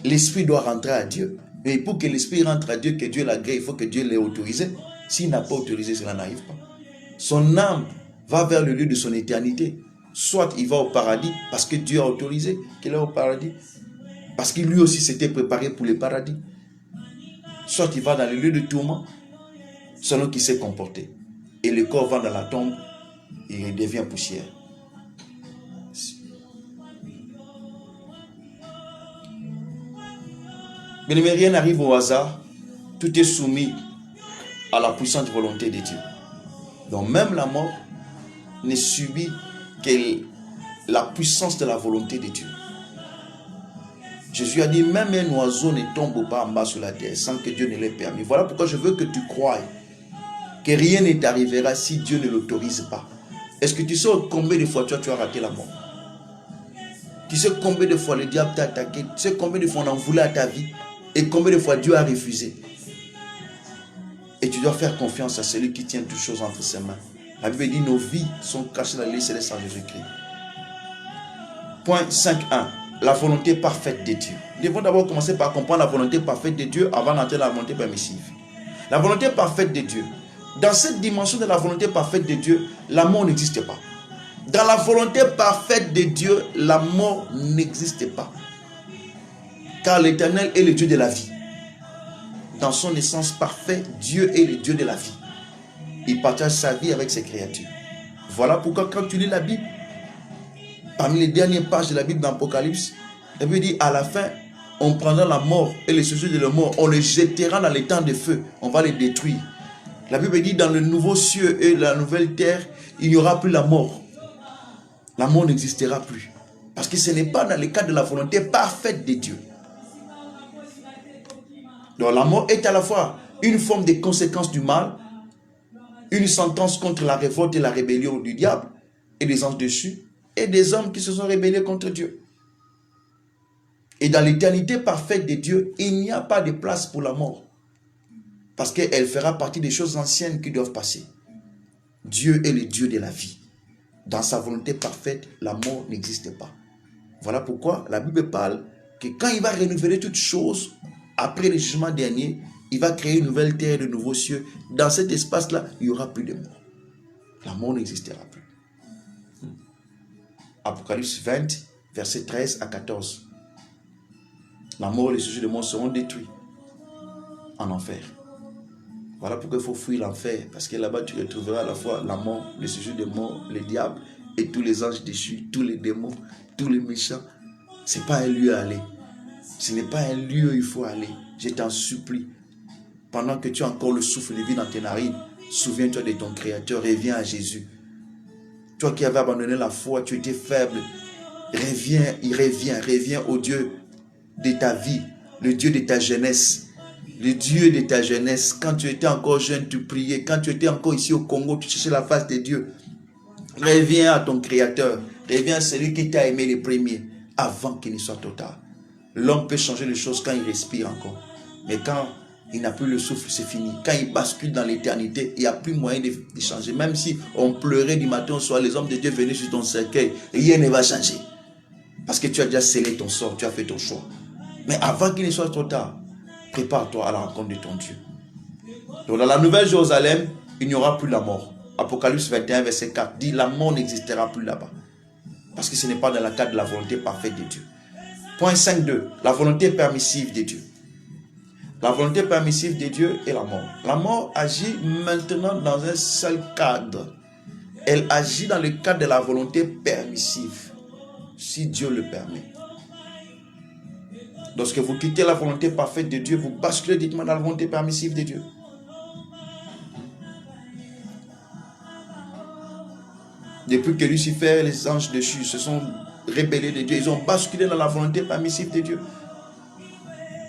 l'esprit doit rentrer à Dieu. Mais pour que l'esprit rentre à Dieu, que Dieu l'agrée, il faut que Dieu l'ait autorisé. S'il n'a pas autorisé, cela n'arrive pas. Son âme va vers le lieu de son éternité. Soit il va au paradis parce que Dieu a autorisé qu'il aille au paradis. Parce qu'il lui aussi s'était préparé pour le paradis. Soit il va dans le lieu de tourment selon qu'il s'est comporté. Et le corps va dans la tombe et il devient poussière. Mais rien n'arrive au hasard. Tout est soumis à la puissante volonté de Dieu. Donc même la mort ne subit que la puissance de la volonté de Dieu. Jésus a dit, même un oiseau ne tombe pas en bas sur la terre sans que Dieu ne l'ait permis. Voilà pourquoi je veux que tu croies que rien ne t'arrivera si Dieu ne l'autorise pas. Est-ce que tu sais combien de fois tu as raté la mort? Tu sais combien de fois le diable t'a attaqué? Tu sais combien de fois on en voulait à ta vie? Et combien de fois Dieu a refusé? Et tu dois faire confiance à celui qui tient toutes choses entre ses mains. La Bible dit, nos vies sont cachées dans les célestes en Jésus-Christ. Point 5.1. La volonté parfaite de Dieu. Nous devons d'abord commencer par comprendre la volonté parfaite de Dieu avant d'entrer dans la volonté permissive. La volonté parfaite de Dieu. Dans cette dimension de la volonté parfaite de Dieu, la mort n'existe pas. Dans la volonté parfaite de Dieu, la mort n'existe pas. Car l'Éternel est le Dieu de la vie. Dans son essence parfaite, Dieu est le Dieu de la vie. Il partage sa vie avec ses créatures. Voilà pourquoi quand tu lis la Bible, parmi les dernières pages de la Bible d'Apocalypse, la Bible dit à la fin, on prendra la mort et les séjours de la mort, on les jettera dans les temps de feu, on va les détruire. La Bible dit dans le nouveau ciel et la nouvelle terre, il n'y aura plus la mort. La mort n'existera plus. Parce que ce n'est pas dans le cadre de la volonté parfaite de Dieu. Donc la mort est à la fois une forme de conséquence du mal, une sentence contre la révolte et la rébellion du diable et des anges déchus, et des hommes qui se sont rébellés contre Dieu. Et dans l'éternité parfaite de Dieu, il n'y a pas de place pour la mort. Parce qu'elle fera partie des choses anciennes qui doivent passer. Dieu est le Dieu de la vie. Dans sa volonté parfaite, la mort n'existe pas. Voilà pourquoi la Bible parle que quand il va renouveler toutes choses, après le jugement dernier, il va créer une nouvelle terre, de nouveaux cieux. Dans cet espace-là, il n'y aura plus de mort. La mort n'existera plus. Apocalypse 20, versets 13 à 14. La mort et les sujets de mort seront détruits en enfer. Voilà pourquoi il faut fuir l'enfer. Parce que là-bas, tu retrouveras à la fois la mort, le sujet de mort, les diables et tous les anges déchus, tous les démons, tous les méchants. Ce n'est pas un lieu à aller. Ce n'est pas un lieu où il faut aller. Je t'en supplie. Pendant que tu as encore le souffle de vie dans tes narines, souviens-toi de ton Créateur, reviens à Jésus. Toi qui avais abandonné la foi, tu étais faible. Reviens au Dieu de ta vie, le Dieu de ta jeunesse. Le Dieu de ta jeunesse, quand tu étais encore jeune, tu priais. Quand tu étais encore ici au Congo, tu cherchais la face de Dieu. Reviens à ton Créateur. Reviens à celui qui t'a aimé le premier, avant qu'il ne soit trop tard. L'homme peut changer les choses quand il respire encore. Mais quand il n'a plus le souffle, c'est fini. Quand il bascule dans l'éternité, il n'y a plus moyen de changer. Même si on pleurait du matin au soir, les hommes de Dieu venaient sur ton cercueil, rien ne va changer. Parce que tu as déjà scellé ton sort, tu as fait ton choix. Mais avant qu'il ne soit trop tard, prépare-toi à la rencontre de ton Dieu. Donc dans la nouvelle Jérusalem, il n'y aura plus la mort. Apocalypse 21, verset 4 dit, la mort n'existera plus là-bas. Parce que ce n'est pas dans le cadre de la volonté parfaite de Dieu. Point 5.2, la volonté permissive de Dieu. La volonté permissive de Dieu est la mort. La mort agit maintenant dans un seul cadre. Elle agit dans le cadre de la volonté permissive, si Dieu le permet. Lorsque vous quittez la volonté parfaite de Dieu, vous basculez directement dans la volonté permissive de Dieu. Depuis que Lucifer et les anges déchus se sont rebellés de Dieu, ils ont basculé dans la volonté permissive de Dieu.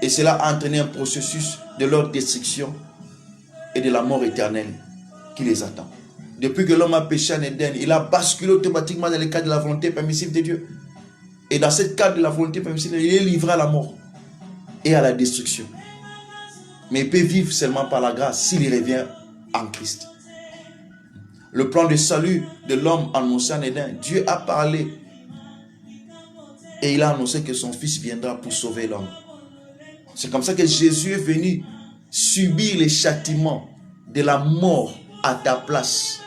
Et cela a entraîné un processus de leur destruction et de la mort éternelle qui les attend. Depuis que l'homme a péché en Éden, il a basculé automatiquement dans le cadre de la volonté permissive de Dieu. Et dans ce cadre de la volonté permissive, il est livré à la mort et à la destruction. Mais il peut vivre seulement par la grâce s'il revient en Christ. Le plan de salut de l'homme annoncé en Éden, Dieu a parlé et il a annoncé que son fils viendra pour sauver l'homme. C'est comme ça que Jésus est venu subir les châtiments de la mort à ta place.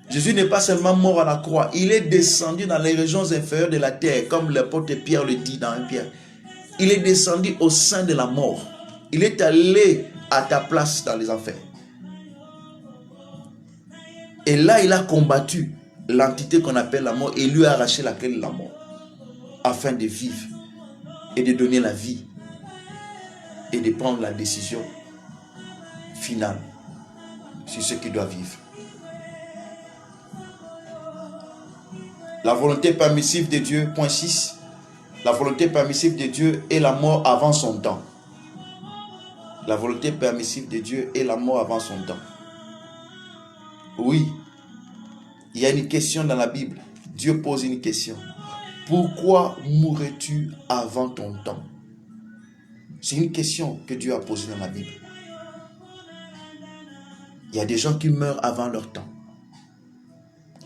Jésus n'est pas seulement mort à la croix, il est descendu dans les régions inférieures de la terre, comme l'apôtre Pierre le dit dans 1 Pierre. Il est descendu au sein de la mort. Il est allé à ta place dans les enfers. Et là, il a combattu l'entité qu'on appelle la mort et lui a arraché la clé de la mort afin de vivre et de donner la vie et de prendre la décision finale sur ce qu'il doit vivre. La volonté permissive de Dieu, point 6. La volonté permissive de Dieu est la mort avant son temps. La volonté permissive de Dieu est la mort avant son temps. Oui, il y a une question dans la Bible. Dieu pose une question. Pourquoi mourrais-tu avant ton temps? C'est une question que Dieu a posée dans la Bible. Il y a des gens qui meurent avant leur temps.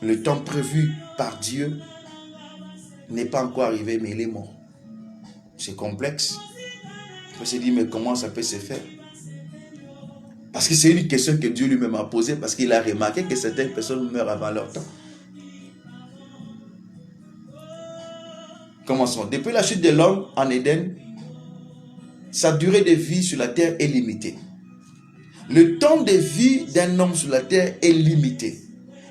Le temps prévu par Dieu n'est pas encore arrivé, mais il est mort. C'est complexe. On peut se dire, mais comment ça peut se faire? Parce que c'est une question que Dieu lui-même a posée, parce qu'il a remarqué que certaines personnes meurent avant leur temps. Commençons. Depuis la chute de l'homme en Éden, sa durée de vie sur la terre est limitée. Le temps de vie d'un homme sur la terre est limité.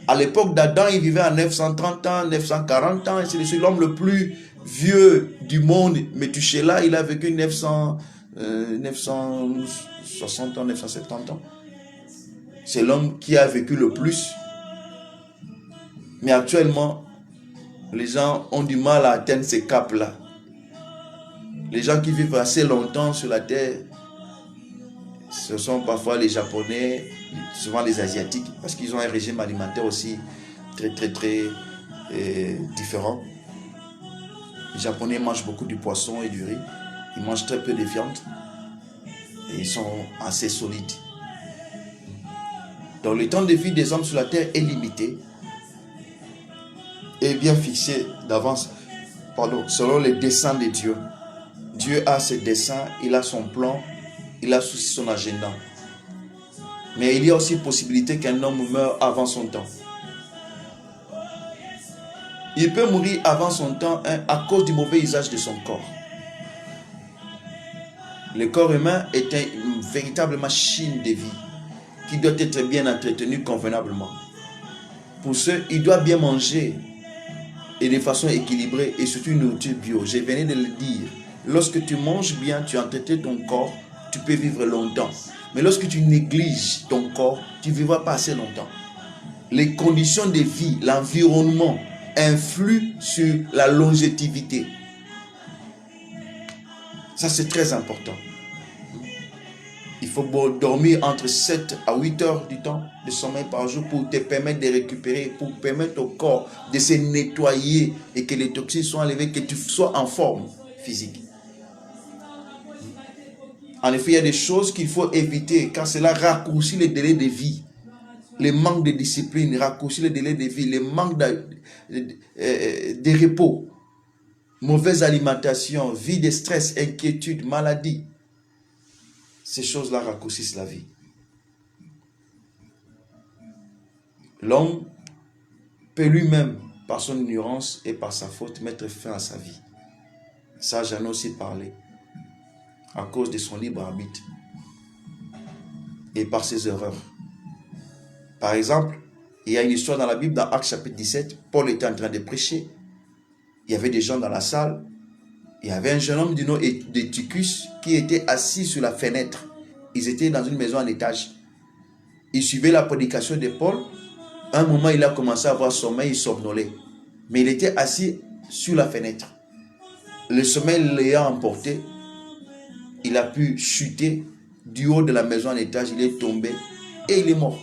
À l'époque d'Adam, il vivait à 930 ans, 940 ans, et c'est l'homme le plus vieux du monde. Methuselah, il a vécu 960 ans, 970 ans. C'est l'homme qui a vécu le plus. Mais actuellement, les gens ont du mal à atteindre ces caps-là. Les gens qui vivent assez longtemps sur la terre, ce sont parfois les Japonais, souvent les Asiatiques, parce qu'ils ont un régime alimentaire aussi très différent. Les Japonais mangent beaucoup du poisson et du riz. Ils mangent très peu de viande. Et ils sont assez solides. Donc le temps de vie des hommes sur la terre est limité et bien fixé d'avance, selon les desseins de Dieu. Dieu a ses desseins, il a son plan, il a aussi son agenda. Mais il y a aussi possibilité qu'un homme meure avant son temps. Il peut mourir avant son temps à cause du mauvais usage de son corps. Le corps humain est une véritable machine de vie qui doit être bien entretenue convenablement. Pour ce, il doit bien manger et de façon équilibrée et surtout une nourriture bio. Je venais de le dire. Lorsque tu manges bien, tu entretiens ton corps, tu peux vivre longtemps. Mais lorsque tu négliges ton corps, tu ne vivras pas assez longtemps. Les conditions de vie, l'environnement influent sur la longévité. Ça, c'est très important. Il faut dormir entre 7 à 8 heures du temps de sommeil par jour pour te permettre de récupérer, pour permettre au corps de se nettoyer et que les toxines soient enlevées, que tu sois en forme physique. En effet, il y a des choses qu'il faut éviter car cela raccourcit les délais de vie. Le manque de discipline raccourcit les délais de vie, le manque de repos, mauvaise alimentation, vie de stress, inquiétude, maladie. Ces choses-là raccourcissent la vie. L'homme peut lui-même, par son ignorance et par sa faute, mettre fin à sa vie. Ça, j'en ai aussi parlé. À cause de son libre arbitre et par ses erreurs. Par exemple, il y a une histoire dans la Bible, dans Actes chapitre 17, Paul était en train de prêcher. Il y avait des gens dans la salle. Il y avait un jeune homme du nom de Tychus qui était assis sur la fenêtre. Ils étaient dans une maison en étage. Il suivait la prédication de Paul. À un moment, il a commencé à avoir sommeil, il somnolait. Mais il était assis sur la fenêtre. Le sommeil l'ayant emporté, il a pu chuter du haut de la maison en étage, il est tombé et il est mort.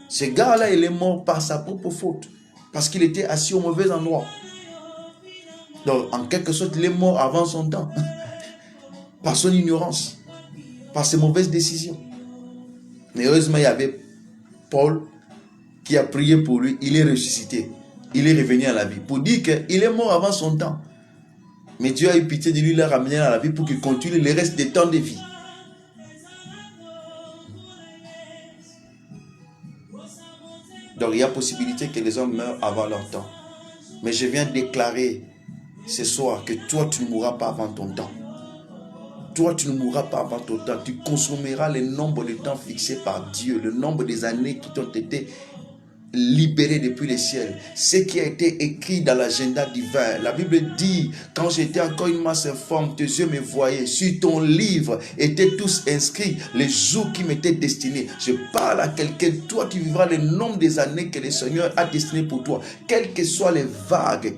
Ce gars-là, il est mort par sa propre faute, parce qu'il était assis au mauvais endroit. Donc, en quelque sorte, il est mort avant son temps, par son ignorance, par ses mauvaises décisions. Mais heureusement, il y avait Paul qui a prié pour lui, il est ressuscité, il est revenu à la vie, pour dire qu'il est mort avant son temps. Mais Dieu a eu pitié de lui, l'a ramené à la vie pour qu'il continue le reste des temps de vie. Donc il y a possibilité que les hommes meurent avant leur temps. Mais je viens déclarer ce soir que toi tu ne mourras pas avant ton temps. Toi tu ne mourras pas avant ton temps. Tu consommeras le nombre de temps fixé par Dieu, le nombre des années qui t'ont été libéré depuis le ciel. Ce qui a été écrit dans l'agenda divin. La Bible dit, quand j'étais encore une masse informe, tes yeux me voyaient. Sur ton livre étaient tous inscrits les jours qui m'étaient destinés. Je parle à quelqu'un, toi tu vivras le nombre des années que le Seigneur a destiné pour toi. Quelles que soient les vagues,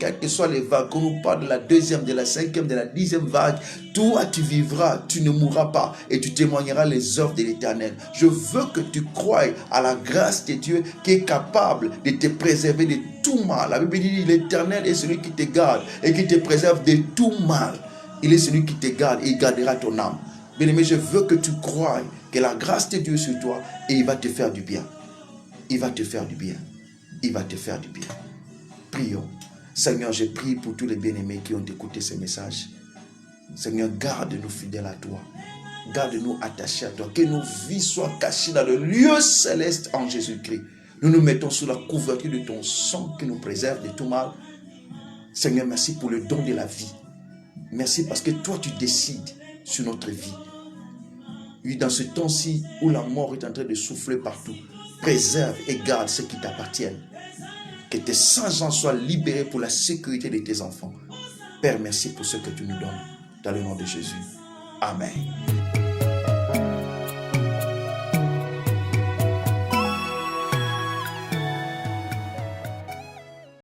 qu'on nous parle de la deuxième, de la cinquième, de la 10e vague, toi tu vivras, tu ne mourras pas et tu témoigneras les œuvres de l'Éternel. Je veux que tu croies à la grâce de Dieu qui est capable de te préserver de tout mal. La Bible dit, l'Éternel est celui qui te garde et qui te préserve de tout mal. Il est celui qui te garde et il gardera ton âme. Bien-aimé, je veux que tu croies que la grâce de Dieu est sur toi et il va te faire du bien. Il va te faire du bien. Il va te faire du bien. Prions. Seigneur, je prie pour tous les bien-aimés qui ont écouté ce message. Seigneur, garde-nous fidèles à toi. Garde-nous attachés à toi. Que nos vies soient cachées dans le lieu céleste en Jésus-Christ. Nous nous mettons sous la couverture de ton sang qui nous préserve de tout mal. Seigneur, merci pour le don de la vie. Merci parce que toi, tu décides sur notre vie. Oui, dans ce temps-ci où la mort est en train de souffler partout, préserve et garde ceux qui t'appartiennent. Que tes saints gens soient libérés pour la sécurité de tes enfants. Père, merci pour ce que tu nous donnes. Dans le nom de Jésus. Amen.